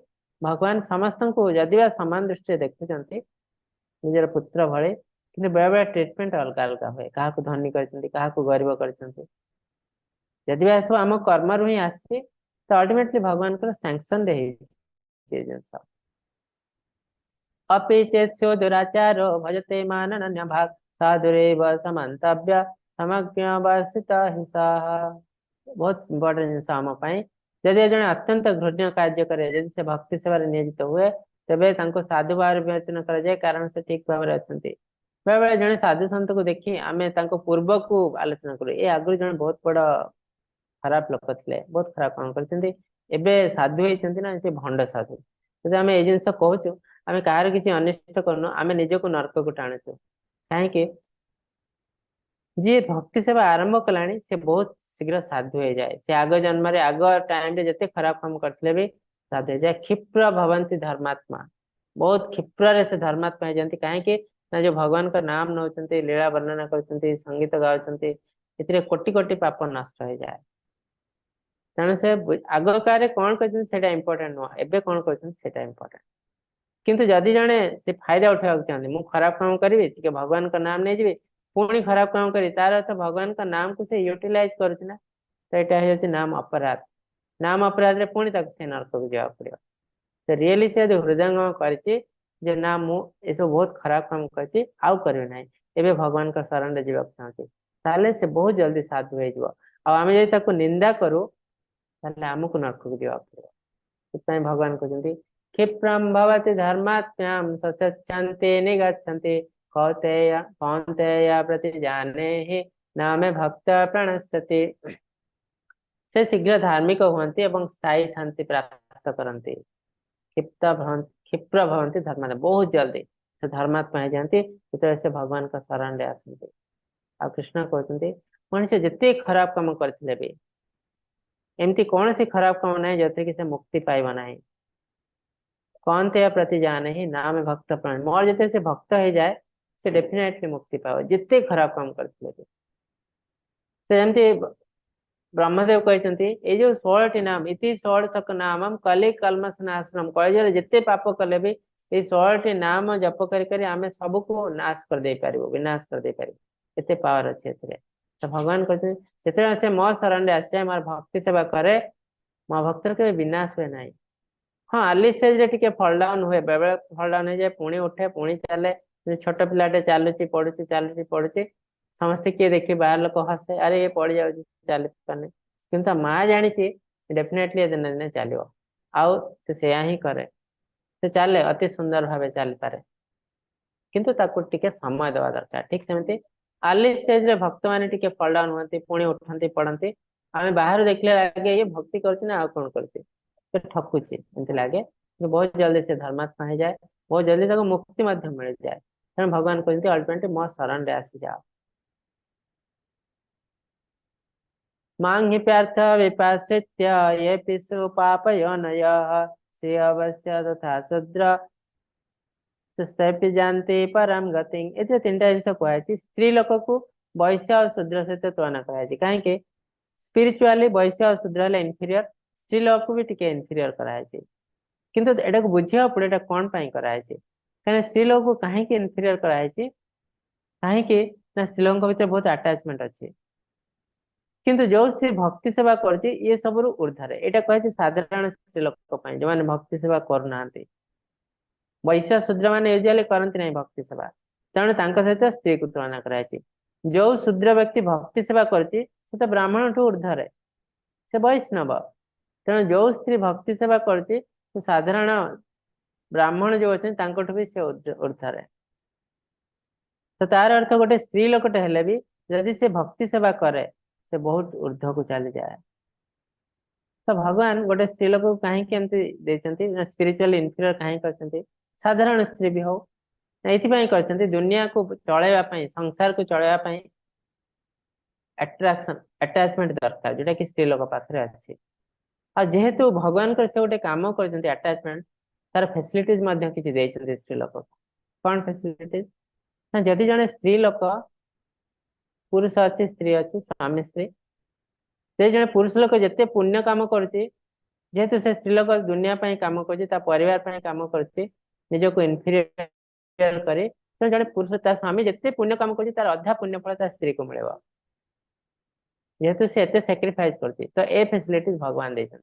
भगवान समस्त को जदि सामान दृष्टि देखुं निजर पुत्र भले कि बेले बेले ट्रीटमेंट अलग अलग हुए क्या धनी कर गरीब कर जदि सब आम कर्म रु ही आसी तो अल्टीमेटली भगवान सैंक्शन जिनस अपि चेत्स्यो दुराचारो भजते मान अन्य भाग साधुरेव समन्तव्य समज्ञवसिता हिंसा बहुत इंपोर्टेंट जिनस आम जदि जड़े अत्यंत घृण्य कार्य करे जदि से भक्ति सेवा नियोजित हुए तेबे साधु भाव विवेचना कराए कारण से ठीक भाव में अच्छा बेले बेले जड़े साधु सन्त को देखी आम पूर्व को आलोचना करूँ ये आगु जड़े बहुत बड़ खराब लोक थे बहुत खराब काम कर साधु होती ना से भंड साधु जब आम ये जिन कहूँ आम कह किसी अनिष्ट करूँ आम निजक नरक को टाणुचु कहीं जी भक्ति सेवा आरंभ कला से बहुत शीघ्र साधु हो जाए से आग जन्म आग टाइम जिते खराब काम करते भी साधु हो जाए क्षिप्र भवंती धर्मात्मा बहुत क्षिप्र से धर्मात्मा हो जाती कहीं ना जो भगवान का नाम नौ लीला वर्णना कर संगीत गाँव कोटि कोटि पाप नष्ट हो जाए तेणु से आग काले कौन कर इम्पोर्टेंट नुह एवं कौन कर इम्पोर्टेंट किंतु जदि जड़े से फायदा उठा चाहते मुझे खराब काम करी भगवान का नाम नहीं जी पुणी खराब काम करी तार अर्थ भगवान का नाम को से यूटिलाइज करुना तो यहाँ नाम अपराध नाम अपराध पुणी से नरक को जावाक पड़ो तो रियली से हृदयंगम कर ना मुझे बहुत खराब काम कर भगवान का शरण जावाक चाहती ताले से बहुत जल्दी साधु हो आम जब निंदा करूँ आमको नरक को जावाक पड़ो भगवान कहते क्षिप्रम भवति धर्मात्म्यां सचच्छन्ति निगच्छन्ति कौन्तेय कौन्तेय प्रतिजाने नामे भक्त प्रणश्यति से शीघ्र धार्मिक हुअन्ति एवं स्थायी शांति प्राप्त करन्ति क्षिप्र भवन्ति धर्मात्मा बहुत जल्दी से धर्मात्मा हो जाती से भगवान का शरण रे आसती आ कृष्ण कहते मनुष्य जिते खराब काम करथिले भी एमती कौन सी खराब काम ना जो कि से मुक्ति पाइबा ना कौन थे प्रति जाने ही नाम भक्त प्राण मोर जिते से भक्त हो जाए से डेफिनेटली मुक्ति पाओ जिते खराब काम करते ब्रह्मदेव कहते ये जो 16 नाम इति 16 नाम कलि कलमस नाशनम कल जिते पाप कले भी ये 16 नाम जप कर आम सबको नाश कर दे पार विनाश कर दे पार एते पावर अच्छे तो भगवान कहते से मो शरण आसे मोर भक्ति सेवा करे मो भक्तर के विनाश हुए ना हाँ अर्ली स्टेज रे फल डाउन हुए बेले फल डाउन हो जाए पुणी उठे पुणी चले छोट पिलाटे चलुची पड़ुची चलुची पड़ुची समस्ते किए देखिए बाहर लोक हसे अरे ये पड़ जाऊँ चल पाने कि माँ जानी डेफिनेटली दिन दिन चलो आउ से ही करे से चले अति सुंदर भाव चली पारे किंतु ताकू टिके समय देवा दरकार ठीक सेमती अर्ली स्टेज रे भक्त मैंने टिके फल डाउन हुए पुणी उठती पड़ती आम बाहर देखले लगे ये भक्ति कर कौन करती तो ठकुची एमती लगे बहुत जल्दी से धर्मात्मा हो जाए बहुत जल्दी तक मुक्ति मिल जाए तेणु भगवान कहते अल्टीमेटली मो शरण रे आसी जाओ मांग पार्थ विपासित्य ये पिशु पापयोनय श्री अवश्य तथा शूद्र जानते परम गति ये 3टा जिन कहुई स्त्री लोक को वैश्य और शूद्र सहित तुलना कराई कहीं स्पिरिचुअली वैश्य और शूद्र इनफीरियर स्त्री लोक को भी टिके इनफीरियर कराई किंतु एटा को बुझिया पड़े एटा कोन पई कराय छै कने स्त्री लोग को काहे के इन्फीरियर कराय छै काहे के ना स्त्री लोग भीतर बहुत अटैचमेंट अछि किंतु जो स्त्री भक्ति सेवा करछि ये सबरु ऊर्ध्वरे एटा कहै छै साधारण स्त्री लोग पई जे माने भक्ति सेवा करूनांती वैश्य शूद्र माने यूजुअली करंती नहीं भक्ति सेवा तेणु तांका सहित स्त्री को तुलना कराय छै जो शूद्र व्यक्ति भक्ति सेवा करछि से तो ब्राह्मण ठू ऊर्ध्वरे से वैष्णव तेणु जो स्त्री भक्ति सेवा करछि तो साधारण ब्राह्मण जो अच्छे तांकोठु भी से ऊर्ध्वरे तो तार अर्थ गोटे स्त्री लोकटे हेले भी यदि से भक्ति सेवा करे से बहुत ऊर्ध्व को चली जाए तो भगवान गोटे स्त्री लोक को कहीं एमती स्पिरिचुअल इन्फीरियर कहीं करछंती साधारण स्त्री भी हो एथिपाई करछंती दुनिया को चलाइबा पई संसार को चलाइबा पई अट्रैक्शन अटैचमेंट दरकार जोटा कि स्त्री लोक पाखरे अछि आ जेहेतु भगवान कर से गोटे काम करछंती अटैचमेंट तार फैसिलिटीज मध्ये किछि देइछंती स्त्री लोक कोन फैसिलिटीज ना जदि जने स्त्री लोक पुरुष अच्छी स्त्री अच्छी स्वामी स्त्री से जने पुरुष लोक जते पुण्य काम करछि जेहेतु से स्त्री लोक दुनिया पई काम करछि ता परिवार पई काम करछि निजको इन्फीरियर करे तो जने पुरुष ता स्वामी जते पुण्य काम करछि तार अधा पुण्य फल ता स्त्री को मिलेबो जेहेतु से एते सैक्रिफाइस करछि तो ए फैसिलिटीज भगवान देछन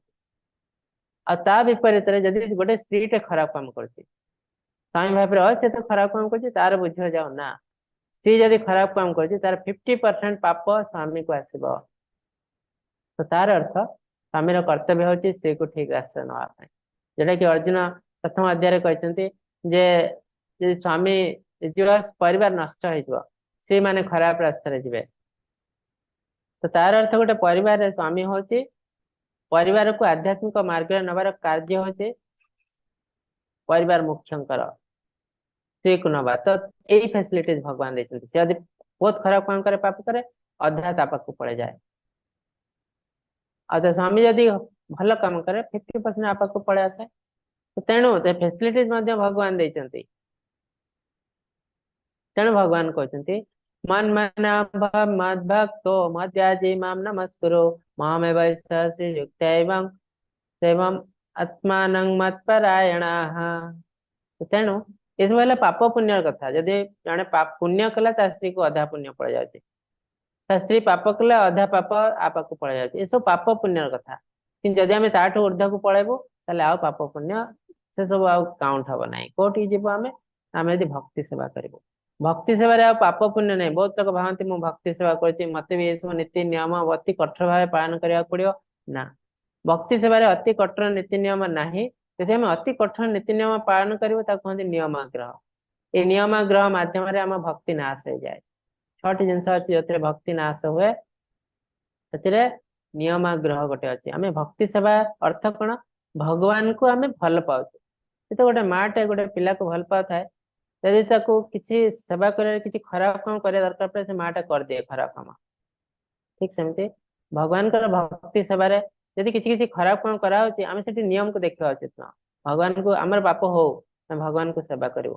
आ ता विपरीत रे जदि गोटे स्त्री टे खराब काम करछि स्वामी भाई से तो खराब काम करछि तार बुझ जाओ ना स्त्री जदि खराब काम करछि तार 50% पाप स्वामी को आसीबो तो तार अर्थ स्वामी कर्तव्य होची स्त्री को ठीक रास्ता नवा जेटा कि अर्जुन प्रथम अध्याय कहते जे स्वामी जो परिवार नष्ट हो से माने खराब रास्ता रे जिवे तो तार अर्थ गोटे परिवार स्वामी होची परिवार को आध्यात्मिक मार्ग नबार कार्य होचे परिवार मुख्यंकर स्त्री को नबा तो यही फैसिलिटीज भगवान देते से यदि बहुत खराब काम करे पाप करे अधा तापक को पड़े जाए तो स्वामी यदि भल काम करे 50% आपक को पड़े आसे तो तेणु फैसिलिटीज भगवान देते तेणु भगवान कहते मन मना भव मद भक्तो मद्याजी माम नमस्कुरु मामेव सहसि युक्त एवं आत्मानं मत्परायणाः तेणु इस वाला पाप पुण्य कथा जदि जने पाप पुण्य कला ता स्त्री को अधा पुण्य पड़ जाए स्त्री पाप कले अधा पाप आपको पड़ जाए ये सब पाप पुण्य कथा कि जदि आम ताठू ऊर्ध्व को पलैबू ताले आउ पाप पुण्य से सब आउ काउंट हम ना कोठी जीव आम आम यदि भक्ति सेवा करूँ भक्ति सेवार आ पाप पुण्य नहीं बहुत लोग भावती मुझे भक्ति सेवा कर मत भी ये नीति नियम अति कठोर भाव पालन करा पड़ो ना भक्ति सेवार अति कठोर नीति नियम ना यदि आम अति कठोर नीति नियम पालन करूँ कहते नियमाग्रह ये नियमाग्रह मध्यम आम भक्ति नाश हो जाए 6टी जिनस अच्छी जो भक्ति नाश हुए से नियमाग्रह गोटे अच्छी आम भक्ति सेवा अर्थ कौन भगवान को आम भल पाऊ तो गोटे माटे गोटे पिला को भल पाऊ थाए यदि किसी सेवा कर किसी खराब काम कर दरकार पड़े से माटा कर दिए खराब काम ठीक सेमती भगवान भक्ति सेवार यदि किसी किसी खराब काम कराऊँ आम से नियम को देखा उचित न भगवान को आमर पाप हो भगवान को सेवा करूँ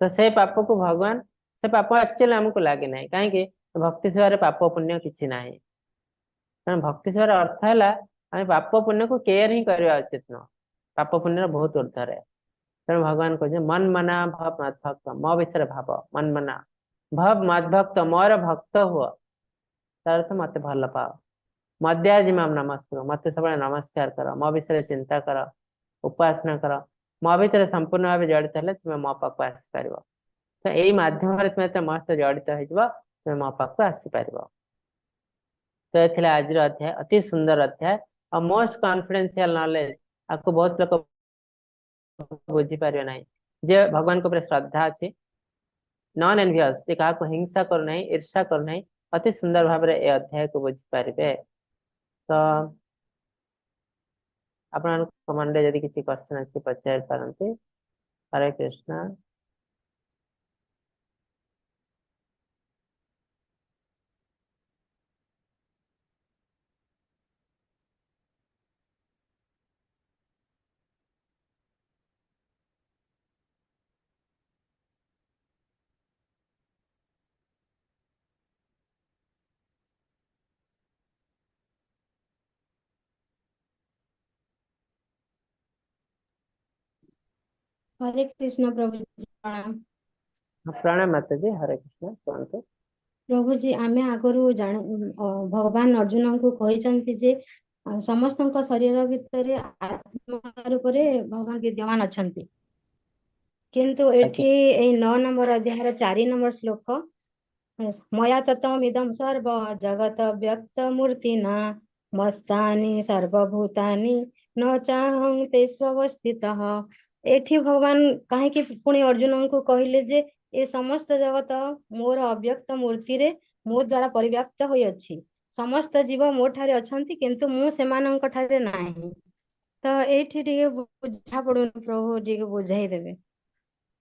तो से पाप को भगवान से पाप एक्चुअली आमको लगे ना कहीं भक्ति सेवार पाप पुण्य किसी ना कारण भक्ति सेवार अर्थ है आम पाप पुण्य को केयर ही करवा उचित न पाप पुण्य बहुत ऊर्ध्व तेणु भगवान कहते मन मना भव मद भक्त मो विषय भाव मन मना भव मद भक्त मोर भक्त हुआ तार तो मत भल पाओ मद्याजी माम नमस्कार मत सब नमस्कार कर मो विषय चिंता कर उपासना कर मो भर संपूर्ण भाव जड़ित है तुम्हें मो पाक आसीपर तो यही मध्यम तुम्हें मस्त जड़ित हो मो पाक आसीपर तो ये आज अध्याय अति सुंदर अध्याय और मोस्ट कॉन्फिडेंशियल नॉलेज आपको बहुत लोग बुझी पारे ना जे भगवान को श्रद्धा अच्छी नॉन एनवियस जे क्या हिंसा करना ईर्षा करना अति सुंदर भाव में यह अध्याय को बुझी पारे तो आपण कमांडे यदि किसी क्वेश्चन अच्छी पचार पारंती हरे कृष्णा हरे कृष्ण प्रभु जी प्रणाम। प्रणाम माता जी। हरे कृष्ण कहतु। प्रभु जी आमे आगरू जान भगवान अर्जुन को कहिसंती जे समस्तଙ୍କ शरीर भितरे आत्मा रूपरे भगवान विद्यमान अछंती, किंतु एठी ए 9 नंबर अध्याय 4 नंबर श्लोक मया तत्त्वमिदं सर्व जगत व्यक्त मूर्तिना मस्तानि सर्वभूतानि न चाहं तेष्वस्थितः। एठी भगवान काहेकि पुणी अर्जुन को कहले जे ए समस्त जगत मोर अव्यक्त मूर्ति रे मो द्वारा परिव्याप्त होई अछि, समस्त जीव मो ठारे अछंती किंतु मु सेमानंक ठारे नाही। तो एठी टिके बुझा पडुन प्रभु टिके बुझाई देबे।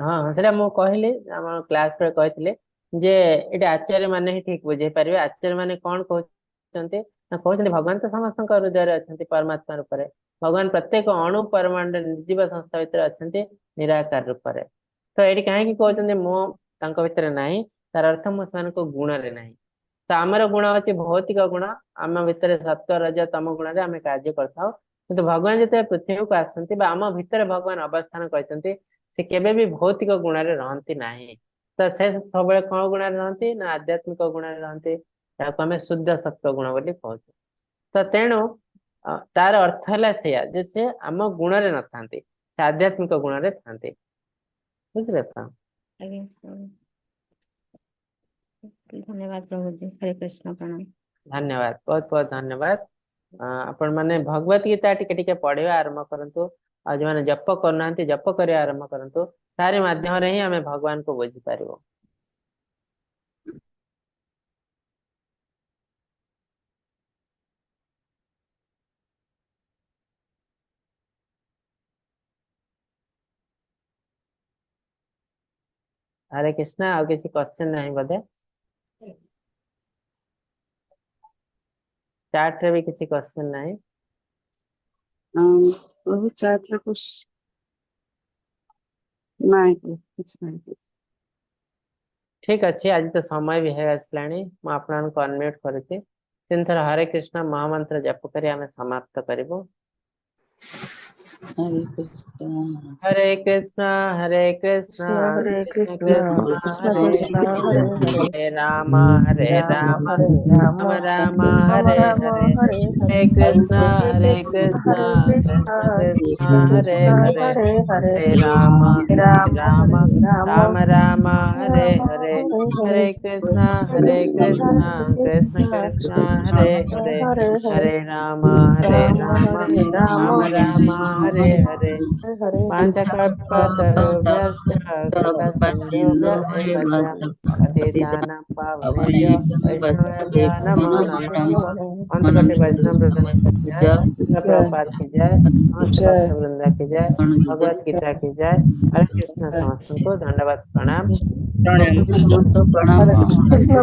हाँ सेटा मु कहली हम क्लास रे कहथिले जे एटा आचार्य माने ही ठीक बुझे पारिबे। आचार्य माने कोन कहउचंते ना कहउचंते भगवान तो समस्तଙ୍କ हृदय अछंती परमात्मा रूप रे। भगवान प्रत्येक अणु परमाणु निर्जीव संस्था भितर अछंती निराकार रूप रे। तो एटी काहे कि कहउचंते मो तांको भितर नाही, तार अर्थ मो सनको गुण रे नाही। तो हमर गुण अछि भौतिक गुण, आम भितर सत्व रज तम गुण रे आमे कार्य करथाउ। किंतु भगवान जते पृथ्वी को आसंती बा आम भितर भगवान अवस्थान करचंती, से केबे भी भौतिक गुण रे रहंती नाही। तो से सबले कोन गुण रे रहंती ना आध्यात्मिक गुण रे रहंती, ताको हमें शुद्ध सत्व गुण बोली कहउछु। तो तेणु तार अर्थ हला सेया जे से आम गुण रे न थांती, से आध्यात्मिक गुण रे थांती। बुझले तो? धन्यवाद प्रभु जी। हरे कृष्ण प्रणाम। धन्यवाद, बहुत बहुत धन्यवाद। आपण माने भगवत गीता टिके टिके पढ़िवा आरंभ करंतु, आ जो माने जप करनांती जप करे आरंभ करंतु, तारे माध्यम रे ही हमें भगवान को बुझी पारिबो। हरे कृष्णा। आ किसी क्वेश्चन नहीं बोधे? चैट रे भी किसी क्वेश्चन नहीं? प्रभु चैट रे कुछ नहीं, कुछ नहीं। ठीक अच्छे। आज तो समय भी है आसलाणी, मु आपन को अनम्यूट करते तीन थर हरे कृष्णा महामंत्र जप करी हमें समाप्त करिवो। हरे कृष्ण हरे कृष्णा हरे कृष्ण कृष्ण कृष्ण कृष्ण हरे कृष्ण हरे हरे हरे राम राम राम हरे राम राम राम राम हरे राम हरे हरे हरे हरे कृष्णा कृष्ण हरे कृष्ण कृष्ण कृष्ण कृष्ण हरे कृष्ण हरे हरे हरे हरे राम राम राम हरे राम राम राम हरे राम हरे हरे हरे हरे कृष्णा कृष्ण हरे कृष्ण कृष्ण कृष्ण कृष्ण हरे कृष्ण हरे हरे हरे हरे राम राम हरे राम राम राम हरे हरे हरे पांचकल्पतरुभ्यश्च कृपा सिन्धुभ्य एव च पतितानां पावनेभ्यो वैष्णवेभ्यो नमो नमः। अंतकटे वैष्णव वृंद की जय, श्रील प्रभुपाद की जय, समस्त जय भक्त वृंद की जय, भगवत गीता की जय। हरे कृष्ण। समस्त को धन्यवाद प्रणाम। प्रभु जी समस्त प्रणाम। हरे कृष्ण।